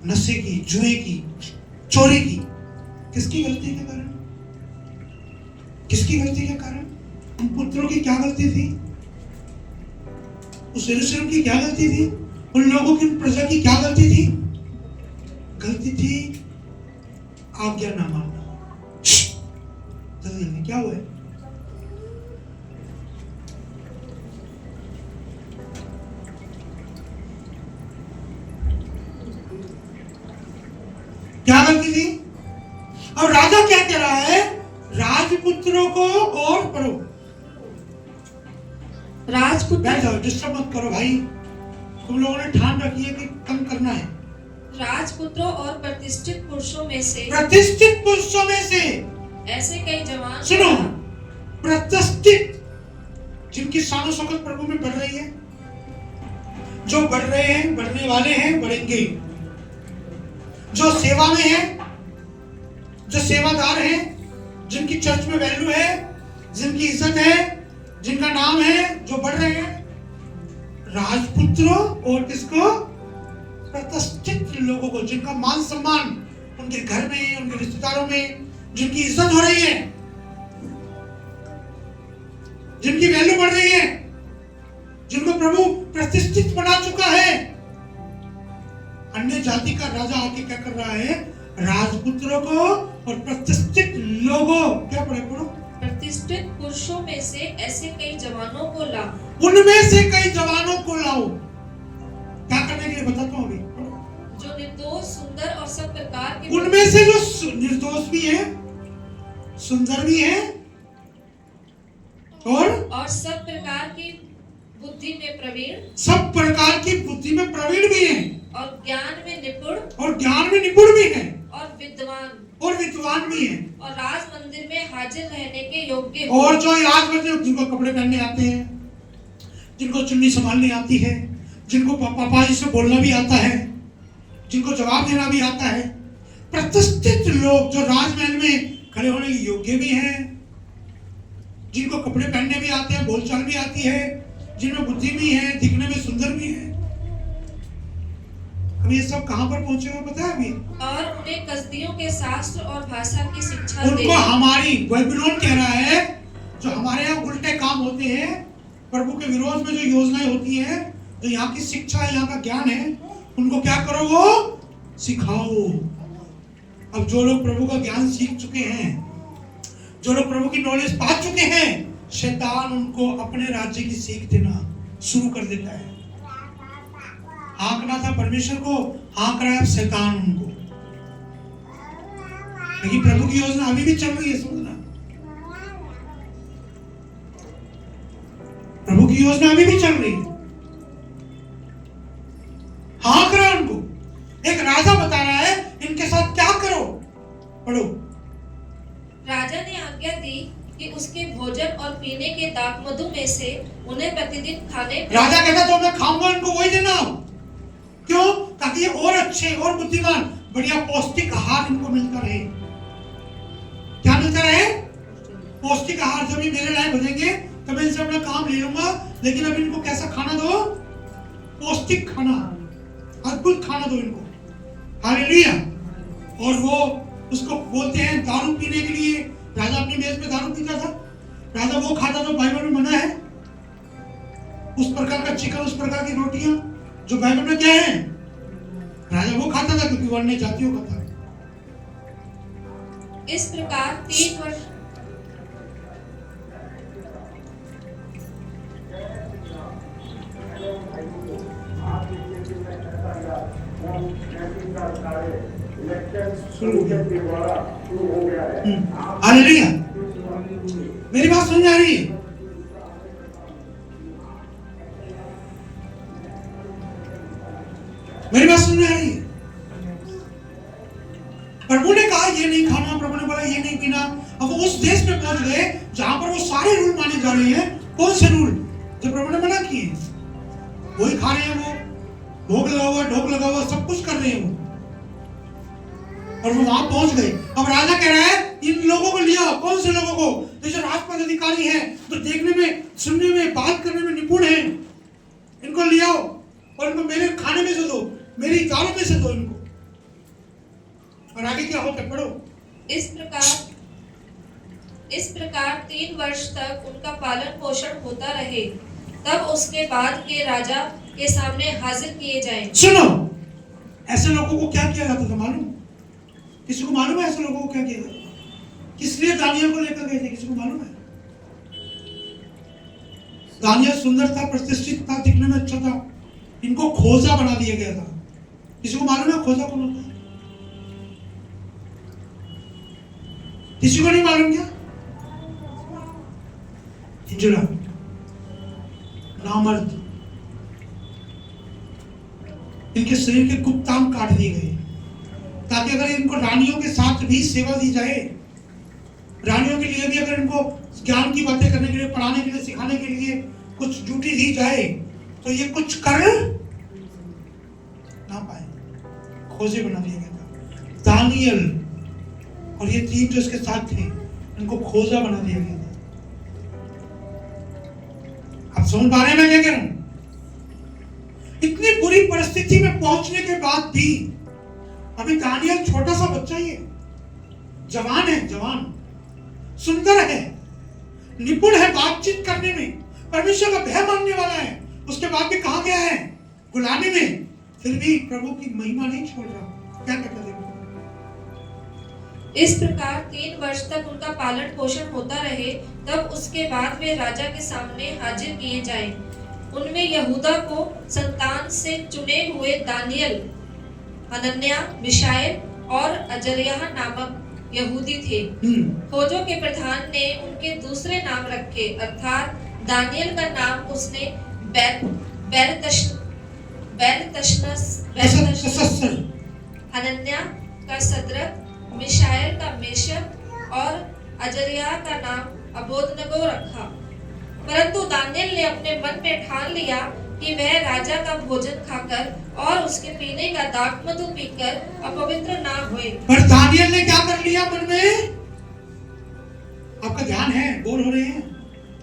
नशे की, जुए की, चोरी की। किसकी गलती के कारण? किसकी गलती के कारण? उन पुत्रों की क्या गलती थी? उस यरूशलेम की क्या गलती थी? उन लोगों की, प्रजा की क्या गलती थी? गलती थी आज्ञा ना मानना। जल्दी क्या हुआ है? क्या गलती थी? अब राजा क्या कह रहा है? राजपुत्रों को और पढ़ो, राजपुत्र, बैठ जाओ, डिस्टर्ब मत करो भाई। तुम लोगों ने ठान रखी है कि कम करना है। राजपुत्रों और प्रतिष्ठित पुरुषों में से, प्रतिष्ठित पुरुषों में से ऐसे कई जवान, सुनो, प्रतिष्ठित, जिनकी शान शौकत प्रभु में बढ़ रही है, जो बढ़ रहे हैं, बढ़ने वाले हैं, बढ़ेंगे, जो सेवा में है, जो सेवादार हैं, जिनकी चर्च में वैल्यू है, जिनकी इज्जत है, जिनका नाम है, जो बढ़ रहे हैं, राजपुत्रों और किसको? प्रतिष्ठित प्रतिष्ठित लोगों को, जिनका मान सम्मान उनके घर में, उनके रिश्तेदारों में, जिनकी इज्जत हो रही है, जिनकी वैल्यू बढ़ रही है, जिनको प्रभु प्रतिष्ठित बना चुका है, अन्य जाति का राजा आके क्या कर रहा है? राजपुत्रों को और प्रतिष्ठित लोगों, क्या पढ़ो, प्रतिष्ठित पुरुषों में से ऐसे कई जवानों को ला, उनमें से कई जवानों को लाओ। क्या करने के लिए बताता हूं अभी, जो निर्दोष, सुंदर और सब प्रकार के, उनमें से जो निर्दोष भी है, सुंदर भी है और सब प्रकार की बुद्धि में प्रवीण, सब प्रकार की बुद्धि में प्रवीण भी है और ज्ञान में निपुण भी है और विद्वान भी है और राज मंदिर में हाजिर रहने के योग्य, और जो राज मंदिर, जिनको कपड़े पहनने आते हैं, जिनको चुन्नी संभालनी आती है, जिनको पापा जी से बोलना भी आता है, जिनको जवाब देना भी आता है, प्रतिष्ठित लोग जो राजमहल में खड़े होने के योग्य भी हैं, जिनको कपड़े पहनने भी आते हैं, बोलचाल भी आती है, जिनमें बुद्धि भी है, दिखने में सुंदर भी है। अब ये सब कहां पर पहुंचे हुए पता है अभी? और उन्हें कसदियों के शास्त्र और भाषा की शिक्षा उनको हमारी बेबीलोन कह रहा है, जो हमारे यहाँ उल्टे काम होते हैं, प्रभु के विरोध में जो योजनाएं होती हैं, जो यहाँ की शिक्षा है, यहाँ का ज्ञान है, उनको क्या करो? वो सिखाओ। अब जो लोग प्रभु का ज्ञान सीख चुके हैं, जो लोग प्रभु की नॉलेज पा चुके हैं, शैतान उनको अपने राज्य की सीख देना शुरू कर देता है। हाँकना था परमेश्वर को, हाँक रहा है अब शैतान उनको। लेकिन प्रभु की योजना अभी भी चल रही है, समझना, प्रभु की योजना अभी भी चल रही है। हाँक रहा है उनको, एक राजा बता रहा है इनके साथ क्या करो। पढ़ो। राजा ने आज्ञा दी कि उसके भोजन और पीने के दाखमधु में से उन्हें प्रतिदिन खाने, राजा कहता तो मैं खाऊंगा, इनको वही देना। क्यों? ताकि ये और अच्छे और बुद्धिमान, बढ़िया पौष्टिक आहार इनको मिलता रहे। क्या मिलता रहे? पौष्टिक आहार। जब ये मेरे लायक हो जाएंगे तब इनसे अपना काम ले लूंगा, लेकिन अब इनको कैसा खाना दो? पौष्टिक खाना, अद्भुत खाना दो इनको। हालेलुया। और वो उसको बोलते हैं दारू पीने के लिए। राजा अपनी मेज में दारू पीता था, राजा वो खाता जो बाइबल में मना है, उस प्रकार का चिकन, उस प्रकार की रोटियां जो बाइबल में क्या है, राजा वो खाता था क्योंकि वो अन्य जातियों का था। इस प्रकार 3 वर्ष हालेलुया। मेरी बात समझ आ रही है? मेरी बात समझ आ रही है? प्रभु ने कहा ये नहीं खाना, प्रभु ने बोला ये नहीं पीना। अब वो उस देश में पहुंच गए जहां पर वो सारे रूल माने जा रहे हैं। कौन से रूल? जो प्रभु ने मना किए वही खा रहे हैं। वो भोग लगा हुआ, ढोक लगा हुआ, सब कुछ कर रहे हैं वो, और वो वहां पहुंच गए। अब राजा कह रहा है इन लोगों को लिया। कौन से लोगों को? तो जो राजपद अधिकारी हैं, तो देखने में, सुनने में, बात करने में निपुण हैं, इनको लिया और इनको मेरे खाने में से दो, मेरी दारू में से दो इनको। और आगे क्या होता है? पढ़ो। इस प्रकार 3 वर्ष तक उनका पालन पोषण होता रहे, तब उसके बाद के राजा के सामने हाजिर किए जाएं। सुनो, ऐसे लोगों को क्या किया जाता था मालूम? किसी को मालूम है ऐसे लोगों को क्या किया जाता था? किस लिए दानियल को लेकर गए थे? किसी को मालूम है? दानियल सुंदर था, प्रतिष्ठित था, दिखने में अच्छा था, इनको खोजा बना दिया गया था। किसी को मालूम है खोजा कौन होता है? किसी को नहीं मालूम? क्या हिजड़ा, नामर्द, इनके शरीर के कुप्तांग काट दिए गए ताकि अगर इनको रानियों के साथ भी सेवा दी जाए, रानियों के लिए भी अगर इनको ज्ञान की बातें करने के लिए, पढ़ाने के लिए, सिखाने के लिए कुछ ड्यूटी दी जाए तो ये कुछ कर ना पाए। खोजे बना दिया गया था। दानियल और ये 3 जो इसके साथ थे, इनको खोजा बना दिया गया था। आप समझ पा रहे हैं मैं क्या कह रहा हूं? इतनी बुरी परिस्थिति में पहुंचने के बाद भी अभी दानियल छोटा सा बच्चा ही है, जवान है, जवान, सुंदर है, निपुण है बातचीत करने में, परमेश्वर का भय मानने वाला है, उसके बाद भी कहां गया है? गुलामी में, फिर भी प्रभु की महिमा नहीं छोड़ रहा। क्या कहता है? इस प्रकार 3 वर्ष तक उनका पालन पोषण होता रहे, तब उसके बाद वे राजा के सामने हाजिर किए जाएं। उनमें यहूदा को संतान से चुने हुए दानियल, हनन्याह, मिशाएल और अजर्याह नामक यहूदी थे। खोजों के प्रधान ने उनके दूसरे नाम रखे, अर्थात दानियल का नाम उसने हनन्याह का सदरक, मिशाएल का मेशक और अजर्याह का नाम अबोदनगो रखा। परंतु दानियल ने अपने मन में ठान लिया कि वह राजा का भोजन खाकर और उसके पीने का दाखमधु पीकर अपवित्र ना हुए। पर दानियल ने क्या कर लिया मन में? आपका ध्यान है, बोर हो रहे हैं,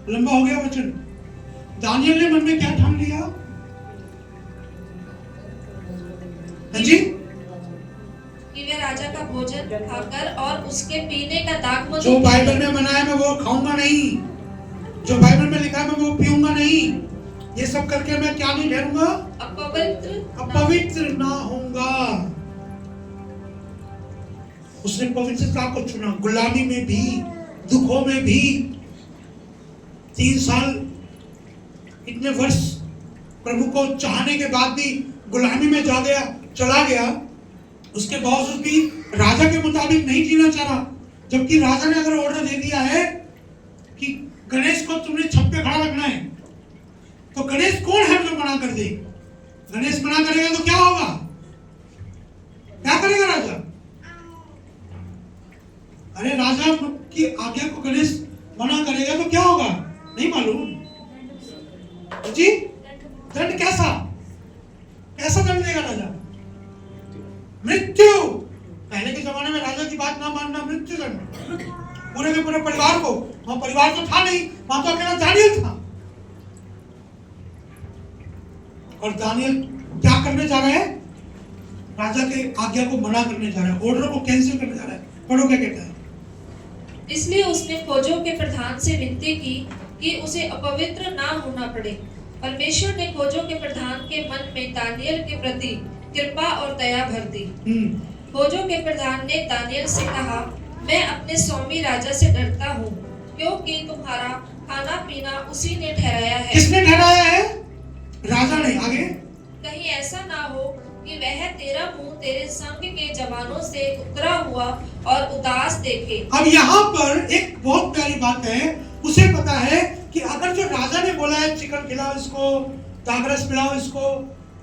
लंबा हो गया वचन। दानियल ने मन में क्या ठान लिया? जी, कि वे राजा का भोजन खाकर और उसके पीने का दाखमधु, जो बाइबल में मना है मैं वो खाऊंगा नहीं, जो बाइबल में लिखा है मैं वो पीऊंगा नहीं, ये सब करके मैं क्या नहीं ठहरूंगा? अपवित्र ना होऊंगा। उसने पवित्रता को चुना, गुलामी में भी, दुखों में भी। 3 साल, इतने वर्ष प्रभु को चाहने के बाद भी गुलामी में चला गया। उसके बावजूद भी राजा के मुताबिक नहीं जीना चाह रहा, जबकि राजा ने अगर ऑर्डर दे दिया है कि गणेश को तुमने छत पे खड़ा रखना है, तो गणेश कौन है जो मना कर दे? गणेश मना करेगा तो क्या होगा? क्या करेगा राजा? अरे राजा की आज्ञा को गणेश मना करेगा तो क्या होगा? नहीं मालूम जी? दंड कैसा दंड देगा राजा? मृत्यु। पहले के जमाने में राजा की बात ना मानना मृत्यु दंड, पूरे के पूरे परिवार को। वहां परिवार तो था नहीं, वहां तो अकेला दानियल था। और दानियल क्या करने जा रहा है? राजा के आज्ञा को मना करने जा रहा है, ऑर्डर को कैंसिल करने जा रहा है। पढ़ो क्या कहता है। इसलिए उसने खोजों के प्रधान से विनती की कि उसे अपवित्र ना होना पड़े। परमेश्वर ने खोजों के प्रधान के मन में दानियल के प्रति कृपा और दया भर दी। खोजों के प्रधान ने दानियल से कहा, मैं अपने स्वामी राजा से डरता हूँ, क्योंकि तुम्हारा खाना पीना उसी ने ठहराया है। किसने ठहराया है? राजा ने। आगे, कहीं ऐसा ना हो कि वह तेरा मुंह तेरे संग के जवानों से उतरा हुआ और उदास देखे। अब यहाँ पर एक बहुत प्यारी बात है। उसे पता है कि अगर जो राजा ने बोला है चिकन खिलाओ इसको, दागरस पिलाओ इसको,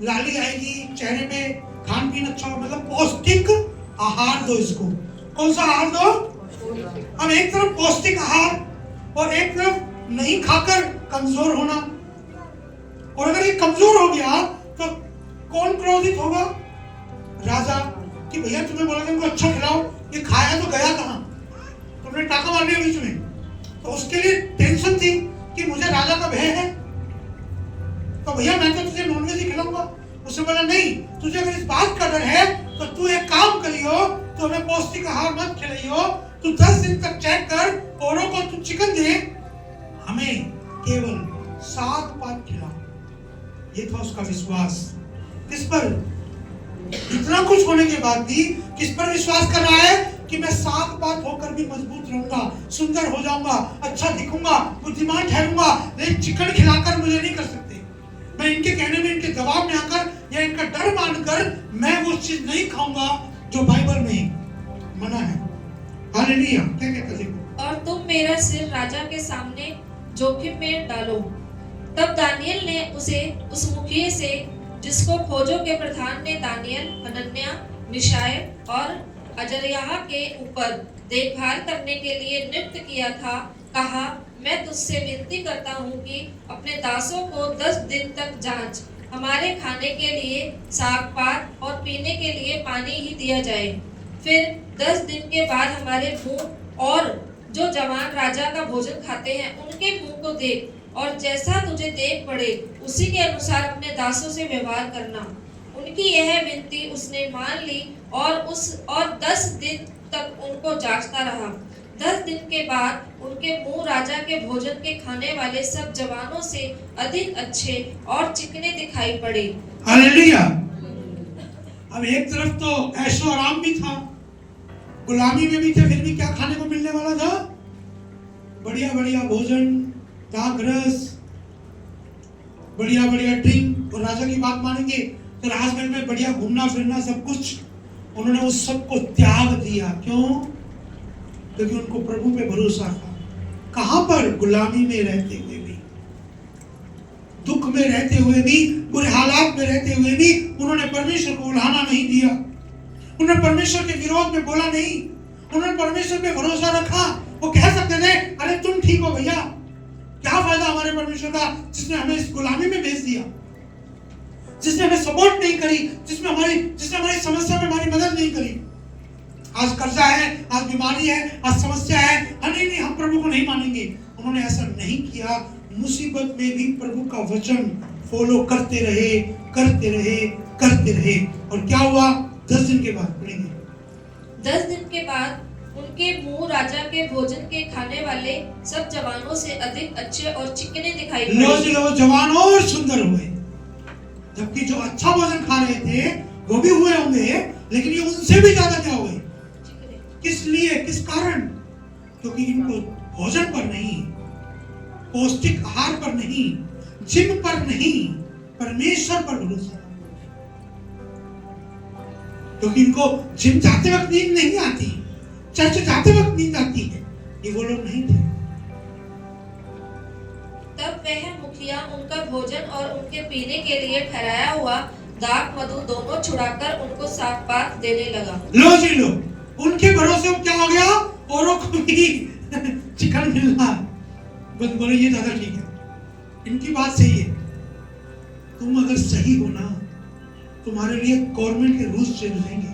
लाली आएगी चेहरे पे, खान पीन अच्छा हो, मतलब पौष्टिक आहार दो इसको। कौन सा आहार दो? अब एक तरफ पौष्टिक आहार और एक तरफ नहीं खाकर कमजोर होना। और अगर ये कमजोर हो गया तो कौन क्रोधित होगा? राजा, कि भैया तुम्हें बोला था इनको अच्छा खिलाओ, ये खाया तो गया कहाँ? तुमने टाका मार दिया बीच में। तो उसके लिए टेंशन थी कि मुझे राजा का भय है, तो भैया मैं तो तुझे नॉनवेज ही खिलाऊंगा। उसने बोला नहीं, तुझे अगर इस बात का डर है तो तू एक काम करियो, तो हमें पौष्टिक आहार मत खिलाइयो, तू 10 दिन तक चेक कर, औरों को तू चिकन दे, हमें केवल 7 पात खिला। ये था उसका विश्वास। किस पर? इतना कुछ होने के बाद भी किस पर विश्वास कर रहा है? कि मैं 7 पात होकर भी मजबूत रहूंगा, सुंदर हो जाऊंगा, अच्छा दिखूंगा, बुद्धिमान ठहरूंगा, लेकिन चिकन खिलाकर मुझे नहीं कर सकते। मैं इनके कहने में, इनके दबाव में आकर या इनका डर मानकर मैं वो चीज नहीं खाऊंगा जो बाइबल में मना है। हालेलुया। क्या कहता देखो। और तुम मेरा सिर राजा के सामने जोखिम में डालो। तब दानियल ने उसे उस मुखिए से, जिसको खोजों के प्रधान ने दानियल, हनन्याह, मिशाएल और अजर्याह के ऊपर देखभाल करने के लिए नियुक्त किया था, कहा, मैं तुझसे विनती करता हूँ कि अपने दासों को 10 दिन तक जांच, हमारे खाने के लिए साग पात और पीने के लिए पानी ही दिया जाए। फिर 10 दिन के बाद हमारे मुंह और जो जवान राजा का भोजन खाते हैं उनके मुंह को देख, और जैसा तुझे देख पड़े उसी के अनुसार अपने दासों से व्यवहार करना। उनकी यह विनती उसने मान ली और 10 दिन तक उनको जांचता रहा। 10 दिन के बाद उनके मुंह राजा के भोजन के खाने वाले सब जवानों से अधिक अच्छे और चिकने दिखाई पड़े। हालेलुया। अब एक तरफ तो ऐशो आराम भी था, गुलामी में भी थे, फिर भी क्या खाने को मिलने वाला था? बढ़िया बढ़िया भोजन, दाग रस, बढ़िया बढ़िया ड्रिंक। और राजा की बात मानेंगे तो राजमहल में बढ़िया घूमना फिरना सब कुछ। उन्होंने उस सब को त्याग दिया। क्यों? क्योंकि उनको प्रभु पे भरोसा था। कहां पर? गुलामी में रहते हुए भी, दुख में रहते हुए भी, बुरे हालात में रहते हुए भी उन्होंने परमेश्वर को उल्हाना नहीं दिया। उन्होंने परमेश्वर के विरोध में बोला नहीं, उन्होंने परमेश्वर पे भरोसा रखा। वो कह सकते थे, अरे तुम ठीक हो भैया, क्या फायदा हमारे परमेश्वर का जिसने हमें इस गुलामी में भेज दिया, जिसने हमें सपोर्ट नहीं करी, जिसने हमारी समस्या में हमारी मदद नहीं करी। आज कर्जा है, आज बीमारी है, आज समस्या है, नहीं हम प्रभु को नहीं मानेंगे। उन्होंने ऐसा नहीं किया। मुसीबत में भी प्रभु का वचन फॉलो करते रहे, करते रहे, करते रहे। और क्या हुआ? 10 दिन के बाद पढ़ेंगे। 10 दिन के बाद उनके मुंह राजा के भोजन के खाने वाले सब जवानों से अधिक अच्छे और चिकने दिखाई पड़े। लोग जवान और सुंदर हुए, जबकि जो अच्छा भोजन खा रहे थे वो भी हुए होंगे, लेकिन ये उनसे भी ज्यादा क्या हुए? किस लिए? किस कारण? क्योंकि इनको भोजन पर नहीं, पौष्टिक आहार पर नहीं, जिम पर नहीं, परमेश्वर पर भरोसा। क्योंकि इनको जिम जाते वक्त नींद नहीं आती, चर्च जाते वक्त नींद आती है। ये वो लोग नहीं थे। तब वह मुखिया उनका भोजन और उनके पीने के लिए ठहराया हुआ दाख मधु दोनों छुड़ाकर उनको साफ पात देने लगा। लो जी लो, उनके भरोसे क्या हो गया? औरों को भी चिकन मिल रहा। बस बोले ये ज्यादा ठीक है, इनकी बात सही है। तुम अगर सही हो ना, तुम्हारे लिए गवर्नमेंट के रूल्स चेंज होंगे।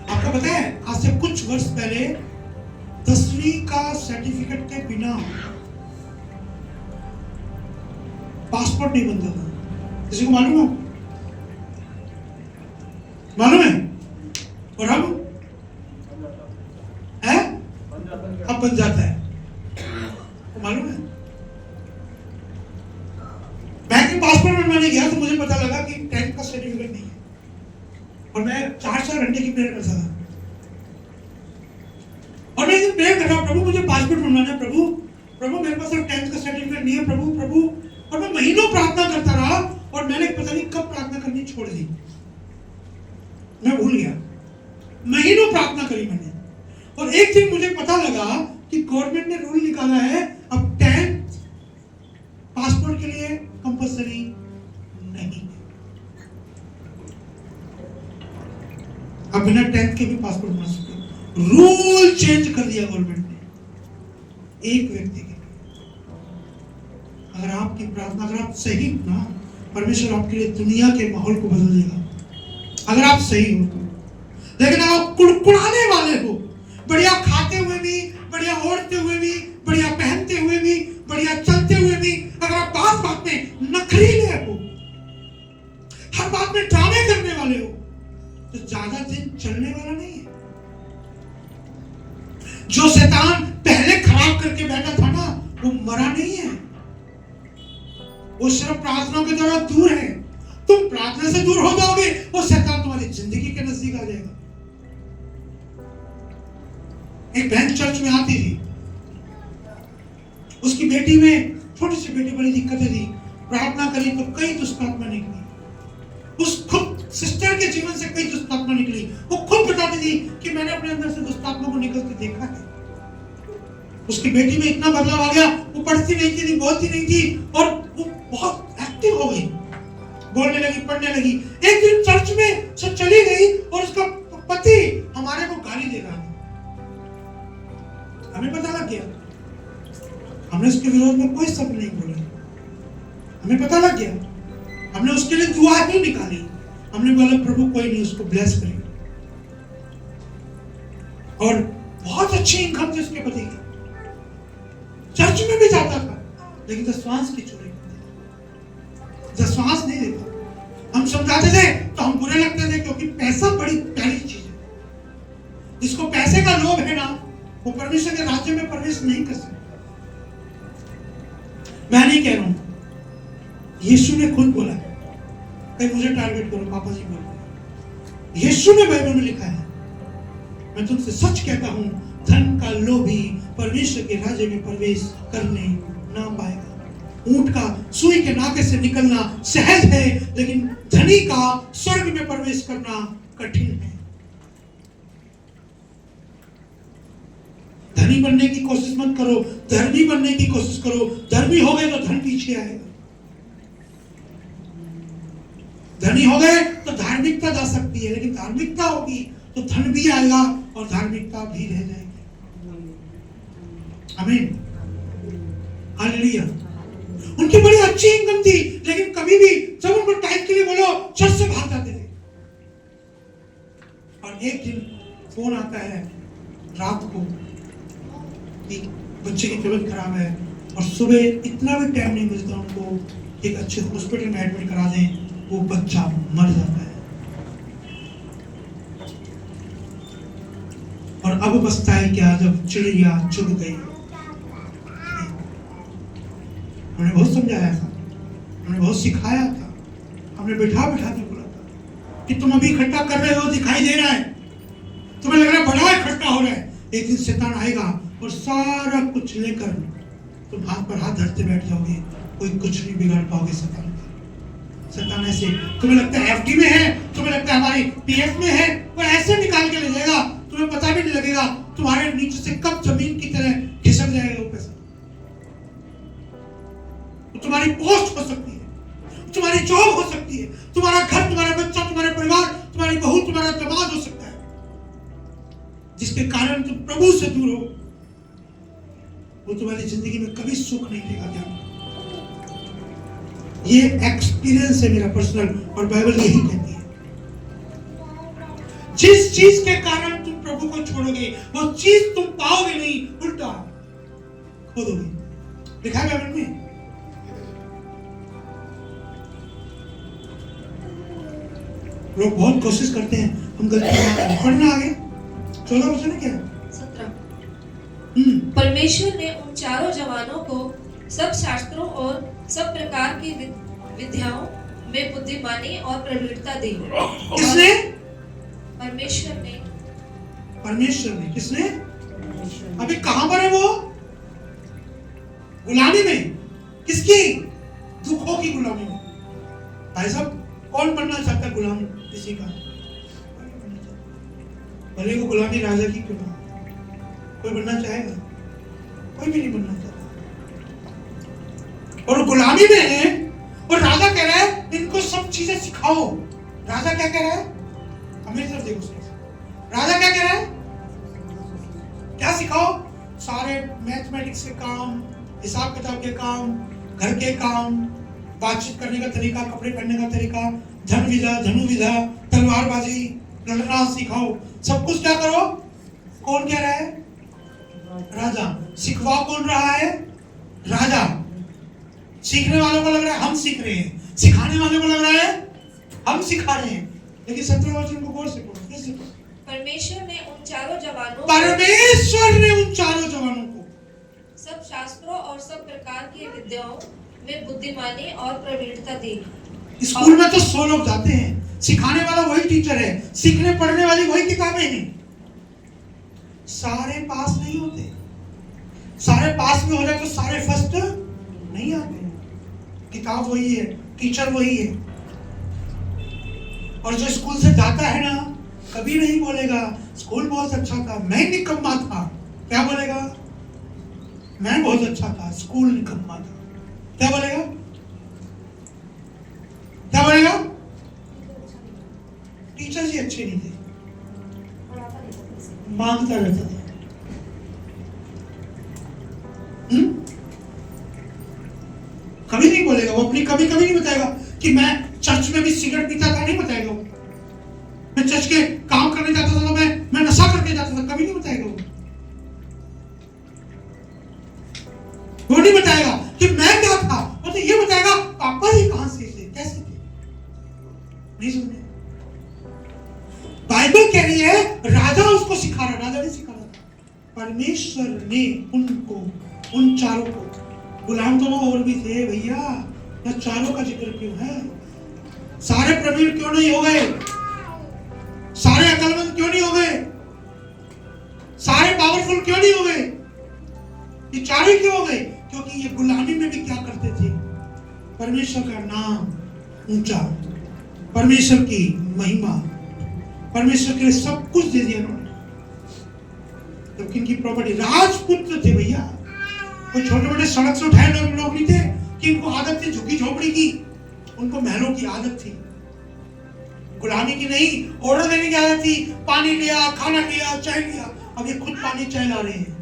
आपको पता है, आज से कुछ वर्ष पहले 10वीं का सर्टिफिकेट के बिना पासपोर्ट नहीं बनता था। किसी को मालूम है? मालूम है? और अब है? अब बन जाता है। मालूम है? बैंक में पासपोर्ट बनवाने गया तो मुझे पता लगा कि 10th का सर्टिफिकेट नहीं है, और मैं 4 घंटे की प्रेयर करता था। और मैं एक प्रेयर कर रहा हूं, प्रभु मुझे पासपोर्ट बनवाना है, प्रभु प्रभु मेरे पास 10th का सर्टिफिकेट नहीं है, प्रभु प्रभु। और मैं महीनों प्रार्थना करता रहा, और मैंने पता नहीं कब प्रार्थना करनी छोड़ दी, मैं भूल गया। महीनों प्रार्थना करी मैंने, और एक दिन मुझे पता लगा कि गवर्नमेंट ने रूल निकाला है, अब 10th पासपोर्ट के लिए कंपल्सरी नहीं है। अब बिना 10th के भी पासपोर्ट बना सकते। रूल चेंज कर दिया गवर्नमेंट ने एक व्यक्ति के लिए। अगर आपकी प्रार्थना, अगर आप सही हो ना, परमेश्वर आपके लिए दुनिया के माहौल को बदल देगा, अगर आप सही हो तो। लेकिन आप कुड़कुड़ाने वाले हो, बढ़िया खाते हुए भी, बढ़िया ओढ़ते हुए भी, बढ़िया पहनते हुए भी, बढ़िया चलते हुए भी, अगर आप बात में नखरीले हो, हर बात में ड्रामे करने वाले हो, तो ज्यादा दिन चलने वाला नहीं है। जो शैतान पहले खराब करके बैठा था ना, वो मरा नहीं है, वो सिर्फ प्रार्थना के द्वारा दूर है। तुम प्रार्थना से दूर हो जाओगे, वो शैतान तुम्हारी जिंदगी के नजदीक आ जाएगा। एक बहन चर्च में आती थी, उसकी बेटी में, छोटी सी बेटी, बड़ी दिक्कतें थी। प्रार्थना करी तो कई दुष्टात्मा निकली, उस खुद सिस्टर के जीवन से कई दुष्टात्मा निकली। वो खुद बताती थी कि मैंने अपने अंदर से दुष्टात्मा को निकलते देखा है। उसकी बेटी में इतना बदलाव आ गया, वो पढ़ती नहीं थी, बोलती नहीं थी, और वो बहुत एक्टिव हो गई, बोलने लगी, पढ़ने लगी। एक दिन चर्च में से चली गई, और उसका पति हमारे को गाली दे रहा था। हमें पता लग गया, हमने उसके विरोध में कोई शब्द नहीं बोला, हमें पता लग गया। हमने उसके लिए दुआ ही निकाली, हमने बोला प्रभु कोई नहीं, उसको ब्लेस करेगा। और बहुत अच्छी इनकम थी उसके पति की, चर्च में भी जाता था, लेकिन दशवांश की चोरी करता था, दशवांश नहीं देता। हम समझाते थे तो हम बुरे लगते थे, क्योंकि पैसा बड़ी प्यारी चीज है। जिसको पैसे का लोभ है ना, वो परमेश्वर के राज्य में प्रवेश नहीं कर सकता। मैं नहीं कह रहा हूं, यीशु ने खुद बोला, कहीं मुझे टारगेट करो, पापा जी बोल, यीशु ने बाइबल में लिखा है, मैं तुमसे सच कहता हूं, धन का लोभी परमेश्वर के राज्य में प्रवेश करने ना पाएगा। ऊंट का सुई के नाके से निकलना सहज है, लेकिन धनी का स्वर्ग में प्रवेश करना कठिन है। धनी बनने की कोशिश मत करो, धर्मी बनने की कोशिश करो। धर्मी हो गए तो धन पीछे आएगा, धनी हो गए तो धार्मिकता जा सकती है, लेकिन धार्मिकता होगी तो धन भी आएगा और धार्मिकता भी रह जाएगी। आमीन, हालेलुया। उनकी बड़ी अच्छी इनकम थी, लेकिन कभी भी जब उनको टाइम के लिए बोलो, चर्च से भाग जाते थे। और एक दिन फोन आता है रात को कि बच्चे की तबीयत खराब है, और सुबह इतना भी टाइम नहीं मिलता उनको एक अच्छे हॉस्पिटल में एडमिट करा दें, वो बच्चा मर जाता है। और अब बचता है क्या, जब चिड़िया चुग गई। हमने बहुत समझाया था, हमने बहुत सिखाया था, हमने बैठा बैठा के बोला था कि तुम अभी इकट्ठा कर रहे हो, दिखाई दे रहा है, तुम्हें लग रहा है बड़ा इकट्ठा हो रहा है, एक दिन शैतान आएगा और सारा कुछ लेकर तुम हाथ पर हाथ धरते बैठ जाओगे, कोई कुछ नहीं बिगाड़ पाओगे शैतान का। शैतान ऐसे, तुम्हें लगता है एफडी में है, तुम्हें लगता है हमारी पीएफ में है, वो ऐसे निकाल के ले जाएगा, तुम्हें पता भी नहीं लगेगा, तुम्हारे नीचे से कब जमीन की तरह खिसक जाएगा वो पैसा। तुम्हारी पोस्ट हो सकती है, तुम्हारी जॉब हो सकती है, तुम्हारा घर, तुम्हारा बच्चा, तुम्हारे परिवार, तुम्हारी बहू, तुम्हारा दामाद हो सकता है, जिसके कारण तुम प्रभु से दूर हो। वो तुम्हारी जिंदगी में कभी सुख नहीं देगा। क्या ये एक्सपीरियंस है मेरा पर्सनल, और बाइबल यही कहती है, जिस चीज के कारण तुम प्रभु को छोड़ोगे, वो चीज तुम पाओगे नहीं, उल्टा खो दोगे। लिखा है बाइबल में। लोग बहुत कोशिश करते हैं हम गलती पढ़ना आगे 14 वचन है क्या 17 परमेश्वर ने उन चारों जवानों को सब शास्त्रों और सब प्रकार की विद्याओं में बुद्धिमानी और प्रवीणता दी। किसने? परमेश्वर ने। किसने? अभी कहां पर है वो? गुलामी में। किसकी? दुखों की गुलामी में। भाई साहब, कौन बनना चाहता है गुलाम किसी का? भले वो गुलामी राजा की क्यों ना, कोई बनना चाहेगा? कोई भी नहीं बनना चाहता। और गुलामी में है, और राजा कह रहा है इनको सब चीजें सिखाओ। राजा क्या कह रहा है? हमें सिर्फ देखो, राजा क्या कह रहा है? क्या सिखाओ? सारे मैथमेटिक्स के काम, हिसाब किताब के काम, घर के काम, बातचीत करने का तरीका, कपड़े पहनने का तरीका, धन विधा, धनु विधा, तलवारबाजी, लड़ना सिखाओ। सब कुछ क्या करो? कौन कह रहा है? राजा। सिखवा कौन रहा है? राजा। सीखने वालों को लग रहा है हम सीख रहे हैं, सिखाने वालों को लग रहा है हम सिखा रहे हैं। लेकिन 17 वचन को गौर से पढ़ो, कैसे पढ़ो? परमेश्वर ने उन चारों जवानों को सब शास्त्रों और सब प्रकार की विद्याओं में बुद्धिमानी और प्रवीणता दी। स्कूल में तो 100 लोग जाते हैं, सिखाने वाला वही टीचर है, सीखने पढ़ने वाली वही किताबें हैं। सारे पास नहीं होते। सारे पास में हो जाए तो सारे फर्स्ट नहीं आते। किताब वही है, टीचर वही है। और जो स्कूल से जाता है ना, कभी नहीं बोलेगा स्कूल बहुत अच्छा था, मैं निकम्मा था। क्या बोलेगा? मैं बहुत अच्छा था, स्कूल निकम्मा था। क्या बोलेगा? क्या बोलेगा? टीचर जी अच्छे नहीं थे, मांगता रहता था। कभी नहीं बोलेगा वो, अपनी कभी नहीं बताएगा कि मैं चर्च में भी सिगरेट पीता था, नहीं बताएगा वो। मैं चर्च के काम करने जाता था तो मैं नशा करके जाता था, कभी नहीं बताएगा वो नहीं बताएगा कि मैं क्या था। वो तो ये बताएगा पापा जी कहां से थे, कैसे थे। बाइबल कह रही है राजा उसको सिखा रहा, राजा नहीं सिखा रहा था, परमेश्वर ने उनको, उन चारों को, गुलाम तो और भी थे भैया, या चारों का जिक्र क्यों है? सारे प्रवीण क्यों नहीं हो गए? सारे अकलमंद क्यों नहीं हो गए? सारे पावरफुल क्यों नहीं हो गए? ये चारों क्यों हो गए? क्योंकि ये गुलामी में भी क्या करते थे? परमेश्वर का नाम ऊंचा, परमेश्वर की महिमा, परमेश्वर के लिए सब कुछ दे दिया उन्होंने। तो किनकी प्रॉपर्टी? राजपुत्र थे भैया, कोई छोटे मोटे सड़क से उठाए लोग नहीं थे कि इनको आदत थी झुकी झोपड़ी की, उनको महलों की आदत थी, गुलामी की नहीं। ऑर्डर देने की आदत थी, पानी लिया, खाना लिया, चाय लिया। अब ये खुद पानी चाय ला रहे हैं।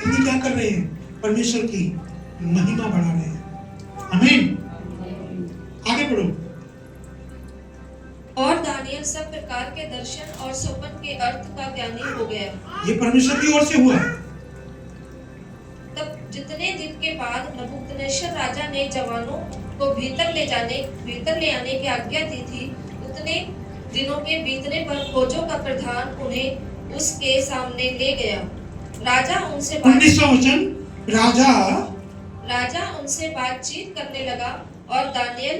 इन्हें क्या कर रहे हैं? परमेश्वर की महिमा बढ़ा रहे हैं। आमीन। आगे बढ़ो। और दानियल सब प्रकार के दर्शन और स्वप्न के अर्थ का ज्ञानी हो गया। ये परमेश्वर की ओर से हुआ। तब जितने दिन के बाद नबूकदनेस्सर राजा ने जवानों को भीतर ले आने की आज्ञा दी थी, उतने दिनों के बीतने पर फौजों का प्रधान उन्हें उसके सामने ले गया। राजा उनसे 19वां वचन, राजा उनसे बातचीत करने लगा और दानियल,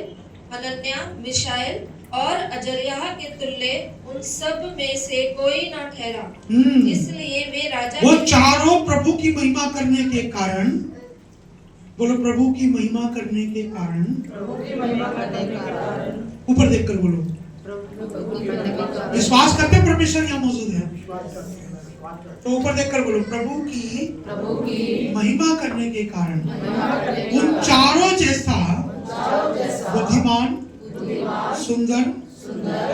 हनन्याह, मिशाएल और अजर्याह के तुल्य उन सब में से कोई न ठहरा। इसलिए वे राजा, वो चारों प्रभु की महिमा करने के कारण, बोलो प्रभु की महिमा करने के कारण, ऊपर देखकर बोलो, विश्वास करते परमेश्वर यहाँ मौजूद है, तो ऊपर देखकर बोलो, प्रभु की महिमा करने के कारण उन चारों जैसा बुद्धिमान, सुंदर,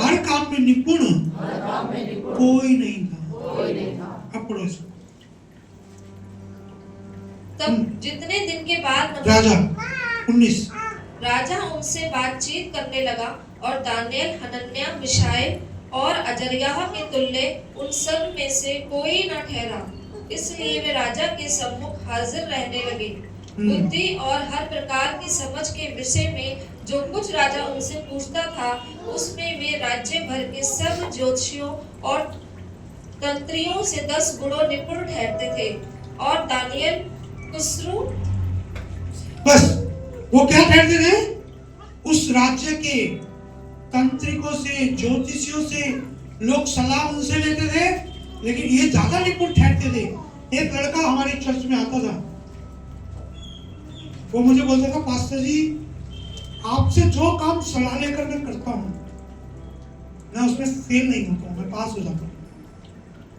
हर काम में निपुण कोई नहीं था। अब पढ़ो इसको। तब जितने दिन के बाद राजा 19, राजा उनसे बातचीत करने लगा और दानियल, हनन्याह, मिशाएल और अजर्याह के तुल्य उन सब में से कोई न ठहरा। इसलिए वे राजा के सम्मुख हाजिर रहने लगे। बुद्धि और हर प्रकार की समझ के विषय में जो कुछ राजा उनसे पूछता था, उसमें वे राज्य भर के सब ज्योतिषियों और तंत्रियों से 10 गुणों निपुण ठहरते थे। और दानियल, खुसरू, बस वो क्या ठहरते थे? उस राज्य के तंत्रिकों से, ज्योतिषियों से लोग सलाह उनसे लेते थे, लेकिन ये ज्यादा निपुण ठहरते थे। एक लड़का हमारे चर्च में आता था, वो मुझे बोलता था, पास्टर जी आपसे जो काम सलाह लेकर मैं करता हूँ, मैं उसमें फेल नहीं होता हूँ, मैं पास हो जाता हूँ।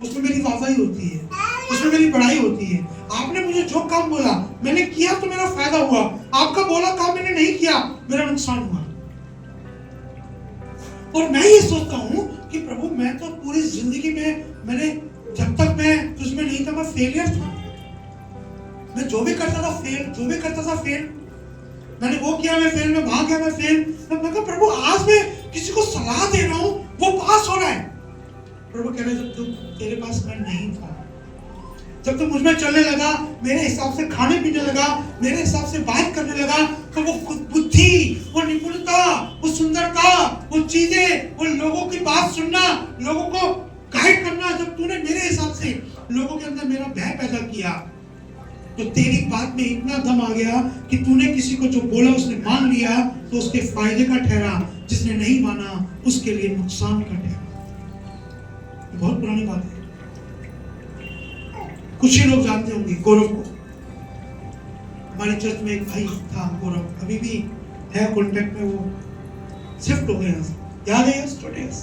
उसमें मेरी वाहवाही होती है, उसमें मेरी पढ़ाई होती है। आपने मुझे जो काम बोला मैंने किया तो मेरा फायदा हुआ, आपका बोला काम मैंने नहीं किया मेरा नुकसान हुआ। और मैं ये सोचता हूँ कि प्रभु मैं तो पूरी जिंदगी में मैंने, जब तक मैं तुझमें नहीं था मैं फेलियर था। मैं जो भी करता था फेल, मैंने वो किया मैं फेल, मैं वहां गया मैं फेल। मैं कहा प्रभु आज मैं किसी को सलाह दे रहा हूँ वो पास हो रहा है। प्रभु कह रहे जब तू तेरे पास मैं नहीं था, जब तू मुझ में चलने लगा, मेरे हिसाब से खाने पीने लगा, मेरे हिसाब से बात करने लगा, तो वो बुद्धि, वो निपुणता, वो सुंदरता, वो चीजें, वो लोगों की बात सुनना, लोगों को गाइड करना, जब तूने मेरे हिसाब से लोगों के अंदर मेरा भय पैदा किया, तो तेरी बात में इतना दम आ गया कि तूने किसी को जो बोला उसने मान लिया तो उसके फायदे का ठहरा, जिसने नहीं माना उसके लिए नुकसान का ठहरा। बहुत पुरानी बात है, कुछ ही लोग जानते होंगे गौरव को। हमारे चर्च में एक भाई था गौरव, अभी भी है कांटेक्ट में, वो शिफ्ट हो गया, याद है स्टूडेंट्स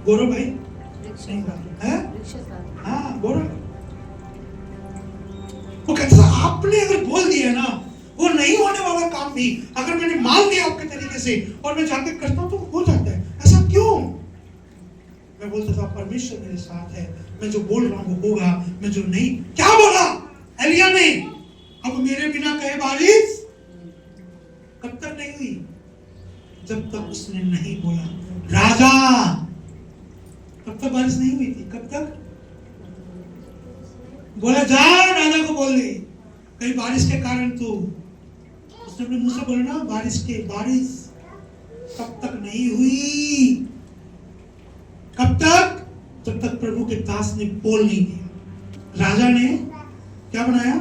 गौरव भाई? है हाँ गौरव। वो कहता था आपने अगर बोल दिया ना वो नहीं होने वाला काम भी अगर मैंने मान लिया आपके तरीके से और मैं जाके करता हूं तो हो जाता है। ऐसा क्यों? मैं बोलता था परमेश्वर मेरे साथ है, मैं जो बोल रहा हूं वो होगा, मैं जो नहीं। क्या बोला एलिया ने? अब मेरे बिना कहे बारिश कब तक नहीं हुई? जब तक उसने नहीं बोला। राजा तब तक बारिश नहीं हुई थी। कब तक? बोला जा राजा को बोल दे कहीं बारिश के कारण तो, उसने अपने मुंह से बोला ना बारिश तब तक नहीं हुई। कब कब तक? जब तक प्रभु के दास ने बोल नहीं दिया। राजा ने क्या बनाया?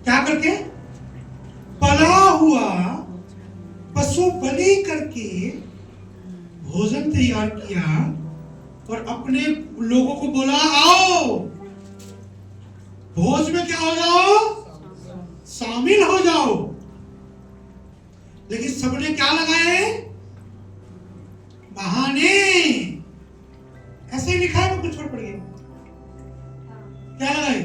क्या करके? पला हुआ पशु बलि करके भोजन तैयार किया और अपने लोगों को बोला, आओ भोज में क्या हो जाओ, शामिल हो जाओ। लेकिन सबने क्या लगाए? बहाने। ऐसे ही लिखा है, कुछ छोड़ पड़ गया। क्या लगाए?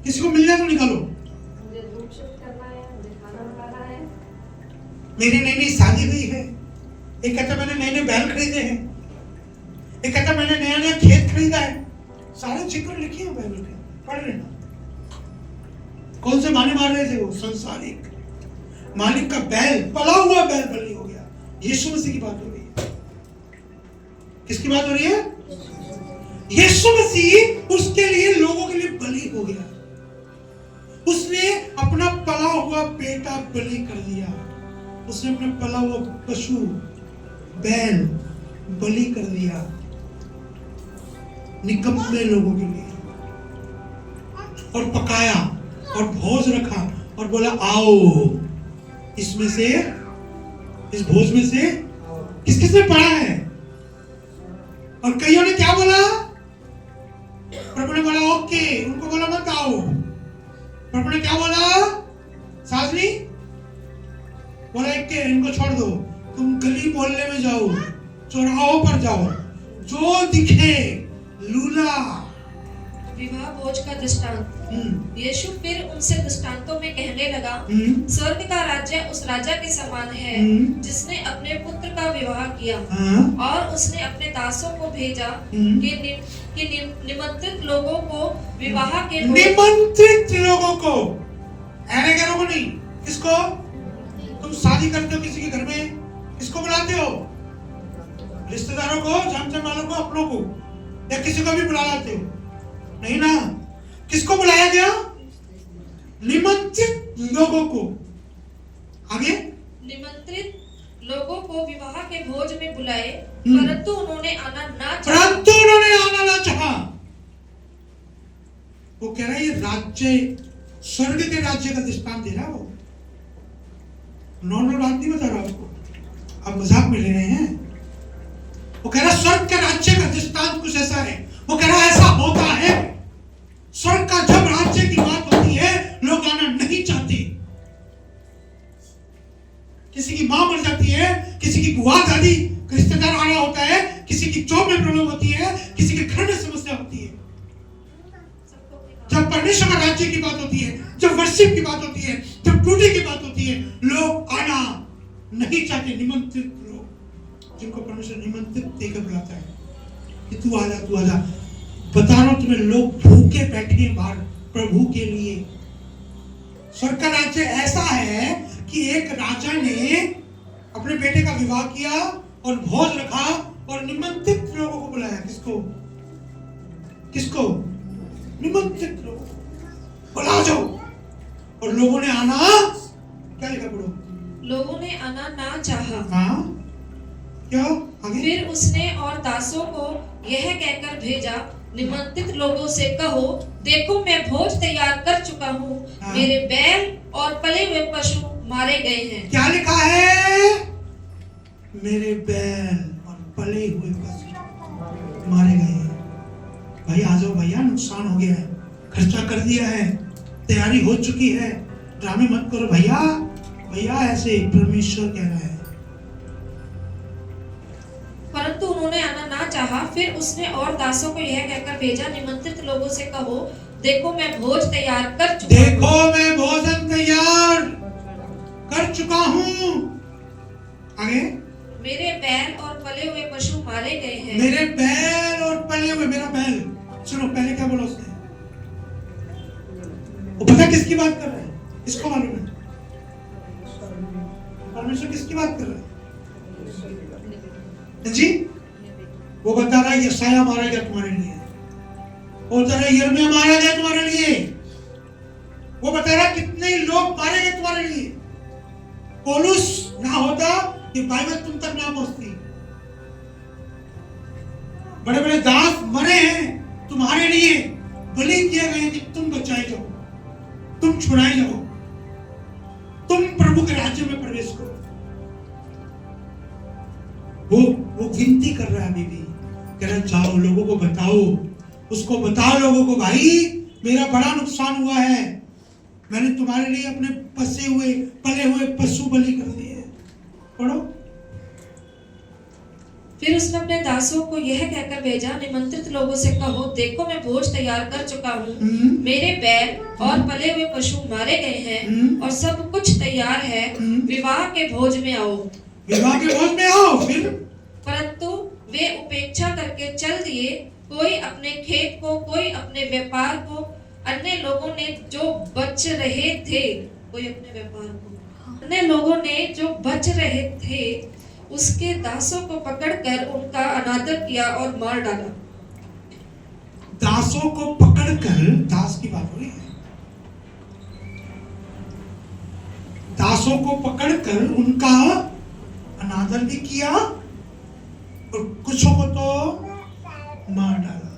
किसी को मिल जाए तो निकालो। मुझे धूप शिफ्ट करना है, मुझे खाना बनाना है। मेरी नई नई शादी हुई है। एक कहता मैंने नए नए बैल खरीदे हैं, एक कहता मैंने नया नया खेत खरीदा है। सारे जिक्र लिखे हैं बाइबल के, पढ़ लेना। कौन से माने मार रहे थे? वो संसारिक मालिक का बैल, पला हुआ बैल बलि हो गया। यीशु मसीह की बात हो रही है। किसकी बात हो रही है? यीशु मसीह उसके लिए, लोगों के लिए बलि हो गया। उसने अपना पला हुआ बेटा बलि कर दिया। उसने अपना पला हुआ पशु बैल बलि कर दिया निकम्मे लोगों के लिए, और पकाया और भोज रखा और बोला, आओ इसमें से, इस भोज में से किस किसने पढ़ा है? और कईयों ने क्या बोला? प्रभु ने बोला ओके, उनको बोला मत आओ। प्रभु ने क्या बोला? साजनी बोला एक के इनको छोड़ दो, तुम गली मोहल्ले में जाओ, चौराहों पर जाओ, जो दिखे लूला। विवाह भोज का दृष्टांत। यीशु फिर उनसे दृष्टांतों में कहने लगा, स्वर्ग का राज्य उस राजा के समान है जिसने अपने पुत्र का विवाह किया, और उसने अपने दासों को भेजा कि निमंत्रित लोगों को विवाह के निमंत्रित लोगों को, ऐने गैरों को नहीं। किसको? तुम शादी करते हो किसी के घर में, किसको बुलाते हो? रिश्तेदारों को, जान वालों को, अपनों को, या किसी को भी बुला लाते हो? नहीं ना। किसको बुलाया गया? निमंत्रित लोगों को। आगे, निमंत्रित लोगों को विवाह के भोज में बुलाए, परंतु उन्होंने आना ना चाहा। वो कह रहा है ये राज्य, स्वर्ग के राज्य का दृष्टांत दे रहा है। वो नॉर्मल बात नहीं बता रहा आपको, आप मजाक में ले रहे हैं। वो कह रहा स्वर्ग के राज्य का दृष्टांत कुछ ऐसा है। वो कह रहा ऐसा होता है, स्वर्ग का जब राज्य की बात होती है, लोग आना नहीं चाहते। किसी की मां मर जाती है, किसी की बुआ दादी रिश्तेदार आना होता है, किसी की जॉब में प्रॉब्लम होती है, किसी के घर में समस्या होती है। जब परमेश्वर का राज्य की बात होती है, जब वर्शिप की बात होती है, जब ड्यूटी की बात होती है, लोग आना नहीं चाहते। निमंत्रित लोग, जिनको परमेश्वर निमंत्रित देकर बुलाता है कि तू आजा, तू आजा। बता रहा हूं तुम्हें, लोग भूखे बैठे हैं बाहर प्रभु के लिए। स्वर्ग का राज्य ऐसा है कि एक राजा ने अपने बेटे का विवाह किया और भोज रखा और निमंत्रित लोगों को बुलाया। किसको? किसको? निमंत्रित लोगों को बुला जाओ। और लोगों ने आना, क्या लिखा पढ़ो? लोगों ने आना ना चाहा। हाँ, क्या आगे? फिर उसने और दासों को यह कहकर भेजा, निमंत्रित लोगों से कहो, देखो मैं भोज तैयार कर चुका हूँ। हाँ? मेरे बैल और पले हुए पशु मारे गए हैं। क्या लिखा है? मेरे बैल और पले हुए पशु मारे गए हैं। भाई आ जाओ भैया, नुकसान हो गया है, खर्चा कर दिया है, तैयारी हो चुकी है, ड्रामे मत करो भैया। भैया ऐसे परमेश्वर कह रहा है। परंतु उन्होंने आना ना चाहा। फिर उसने और दासों को यह कहकर भेजा, निमंत्रित लोगों से कहो, देखो मैं भोज तैयार कर चुका हूँ। देखो मैं भोजन तैयार कर चुका हूँ। आगे, मेरे बैल और पले हुए पशु मारे गए हैं। मेरे बैल और पले हुए, मेरा बैल। सुनो पहले क्या बोला उसने? वो पता किसकी बात कर रहा है? इसको मालूम है? परमेश्वर किसकी बात कर रहा है जी? वो बता रहा है यशाया मारा गया तुम्हारे लिए, वो बता रहा है यिर्मयाह मारा गया तुम्हारे लिए, वो बता रहा है कितने लोग मारे गए तुम्हारे लिए। पौलुस ना होता ये बाइबल तुम तक ना पहुंचती। बड़े बड़े दास मरे हैं तुम्हारे लिए, बलि किए गए कि तुम बचाए जाओ, तुम छुड़ाए जाओ, तुम प्रभु के राज्य में प्रवेश करो। वो विनती कर रहा है अभी भी, कह रहा जाओ लोगों को बताओ, उसको बताओ लोगों को, भाई मेरा बड़ा नुकसान हुआ है, मैंने तुम्हारे लिए अपने पसे हुए पले हुए पशु बलि कर दिए। पढ़ो। फिर उसने अपने दासों को यह कहकर भेजा, निमंत्रित लोगों से कहो, देखो मैं भोज तैयार कर चुका हूँ, मेरे बैल और पले हुए पशु मारे गए हैं और सब कुछ तैयार है, विवाह के भोज में आओ। विवाह के भोज में आओ। फिर परंतु वे उपेक्षा करके चल दिए, कोई अपने खेत को, कोई अपने व्यापार को, अन्य लोगों ने जो बच रहे थे, कोई अपने व्यापार को, अन्य लोगों ने जो बच रहे थे उसके दासों को पकड़कर उनका अनादर किया और मार डाला। दासों को पकड़कर, दास की बात हो रही है, दासों को पकड़कर उनका अनादर भी किया और कुछों को तो मार डाला।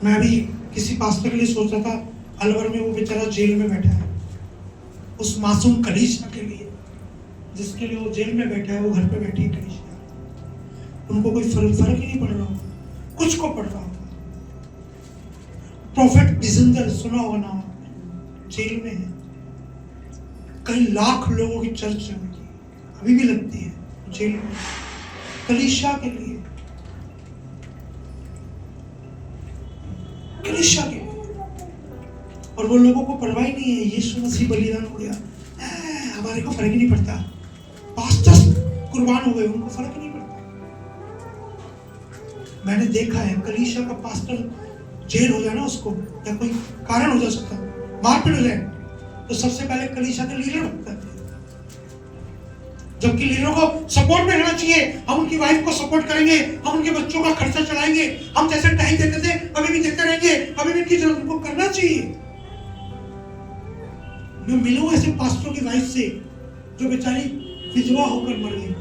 मैं अभी किसी पास्टर के लिए सोच रहा था, अलवर में वो बेचारा जेल में बैठा है, उस मासूम कलीसिया के लिए जिसके लिए वो जेल में बैठा है, वो घर पे बैठी है कलीसिया, उनको कोई फर्क ही नहीं पड़ रहा होगा, कुछ को पड़ रहा होगा। प्रोफेट डिजेंदर सुना होगा नाम, जेल में है, कई लाख लोगों की चर्च है उनकी, अभी भी लगती है जेल में, कलीसिया के लिए, कलीसिया के लिए। और वो लोगों को परवाह ही नहीं है, यीशु मसीह बलिदान हो गया, हमारे को फर्क ही नहीं पड़ता, पास्टर कुर्बान हो गए, उनको फर्क ही नहीं पड़ता। मैंने देखा है कलीसिया का पास्टर जेल हो जाए ना, उसको या कोई कारण हो जा सकता, मारपीट हो जाए, तो सबसे पहले कलीसिया के लीडर बनता है, जबकि लीडरों को सपोर्ट में रहना चाहिए। हम उनकी वाइफ को सपोर्ट करेंगे, हम उनके बच्चों का खर्चा चलाएंगे, हम जैसे टाइम देते थे अभी भी देते रहेंगे, अभी भी उनकी जरूरत उनको करना चाहिए। मैं मिलूं ऐसे पास्टरों की वाइफ से जो बेचारी विधवा होकर मर गई,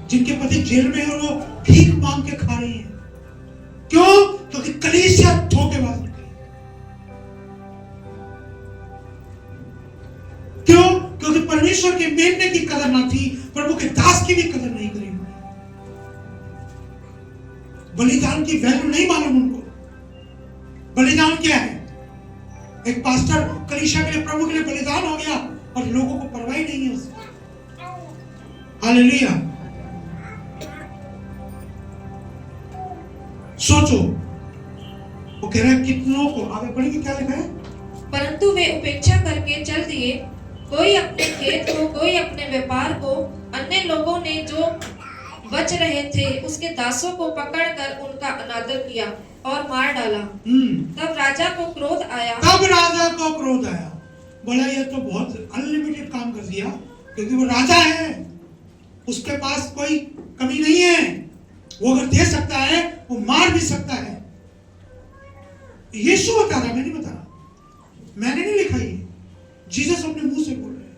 जिनके पति जेल में है और वो भीख मांग के खा रही है। क्यों? क्योंकि कलीसिया धोखेबाज निकली। क्यों? क्योंकि परमेश्वर के मेमने की कदर ना थी, प्रभु के दास की भी कदर नहीं करी। बलिदान की वैल्यू नहीं मालूम उनको। बलिदान क्या है? एक पास्टर कलीसिया के लिए, प्रभु के लिए बलिदान हो गया और लोगों को परवाह नहीं है उससे। हालेलुया। सोचो, वो कह रहा है कितनों को, आगे पढ़ेंगे क्या लिखा है? परंतु वे उपेक्षा करके चल दिए, कोई अपने खेत को, कोई अपने व्यापार को, अन्य लोगों ने जो बच रहे थे उसके दासों को पकड़कर उनका अनादर किया और मार डाला। तब राजा को क्रोध आया। बोला ये तो बहुत अनलिमिटेड काम कर दिया, क्योंकि वो राजा है, उसके पास कोई कमी नहीं है, वो अगर दे सकता है वो मार भी सकता है। यीशु बता रहा, मैं नहीं बता रहा, मैंने नहीं लिखा ये, जीसस अपने मुंह से बोल रहे हैं।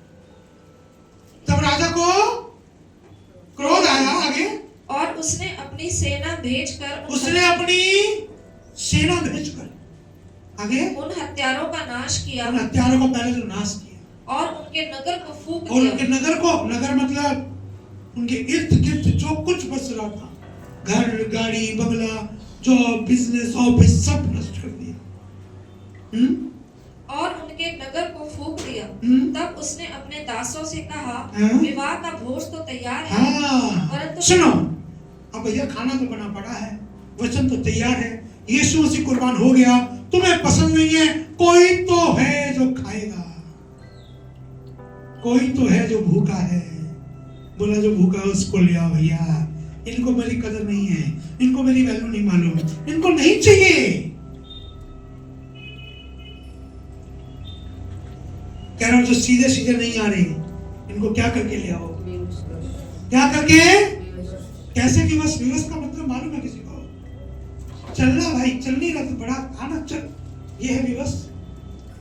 तब राजा को क्रोध आया, आगे, और उसने अपनी सेना भेजकर आगे उन हत्यारों का नाश किया, उन हत्यारों को पहले तो नाश किया और उनके नगर को फूंक और दिया। उनके नगर मतलब उनके इर्द गिर्द जो कुछ बच रहा था, घर, गाड़ी, बंगला, जॉब, बिजनेस, ऑफिस, सब नष्ट कर दिया। और उनके नगर को फूंक दिया। तब उसने अपने दासों से कहा, विवाह का भोज तो तैयार है, परंतु सुनो, अब भैया खाना तो बना पड़ा है, वचन तो तैयार है, यीशु मसीह कुर्बान हो गया, तुम्हें पसंद नहीं है, कोई तो है जो खाएगा, कोई तो है जो भूखा है। बोला जो भूखा है उसको ले आओ भैया, इनको मेरी कदर नहीं है, इनको मेरी वैल्यू नहीं मालूम, इनको नहीं चाहिए। कह रहा हूं जो सीधे सीधे नहीं आ रहे, इनको क्या करके ले आओ? क्या करके? कैसे विवश? विवश का मतलब मालूम है किसी को? चलना भाई, चल नहीं रहा तो बड़ा आना, चल, ये है विवश।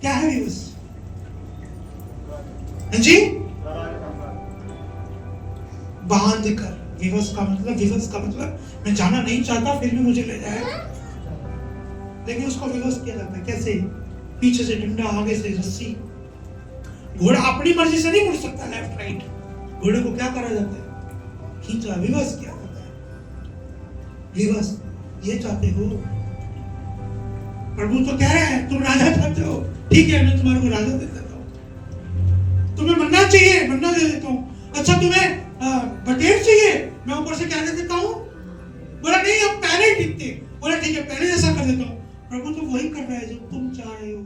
क्या है विवश? जी, बांध कर विवश का मतलब मैं जाना नहीं चाहता फिर भी मुझे ले जाए, लेकिन उसको विवश किया जाता है। कैसे? पीछे से डंडा, आगे से रस्सी। घोड़ा अपनी मर्जी से नहीं मुड़ सकता लेफ्ट राइट, घोड़े को क्या करा जाता है? खींचा, विवश किया जाता है। विवश ये चाहते हो? प्रभु तो कह रहे हैं तुम राजा चाहते हो, ठीक है मैं तुम्हारे को राजा दे देता हूं। तुम्हें मन्ना चाहिए, मन्ना दे देता हूं। अच्छा तुम्हें बटेर चाहिए, मैं ऊपर से क्या दे देता हूं? बोला नहीं, अब पहले ही टिकते। बोला ठीक है पहले जैसा कर देता हूं। प्रभु तो वही कर रहा है जो तुम चाह रहे हो।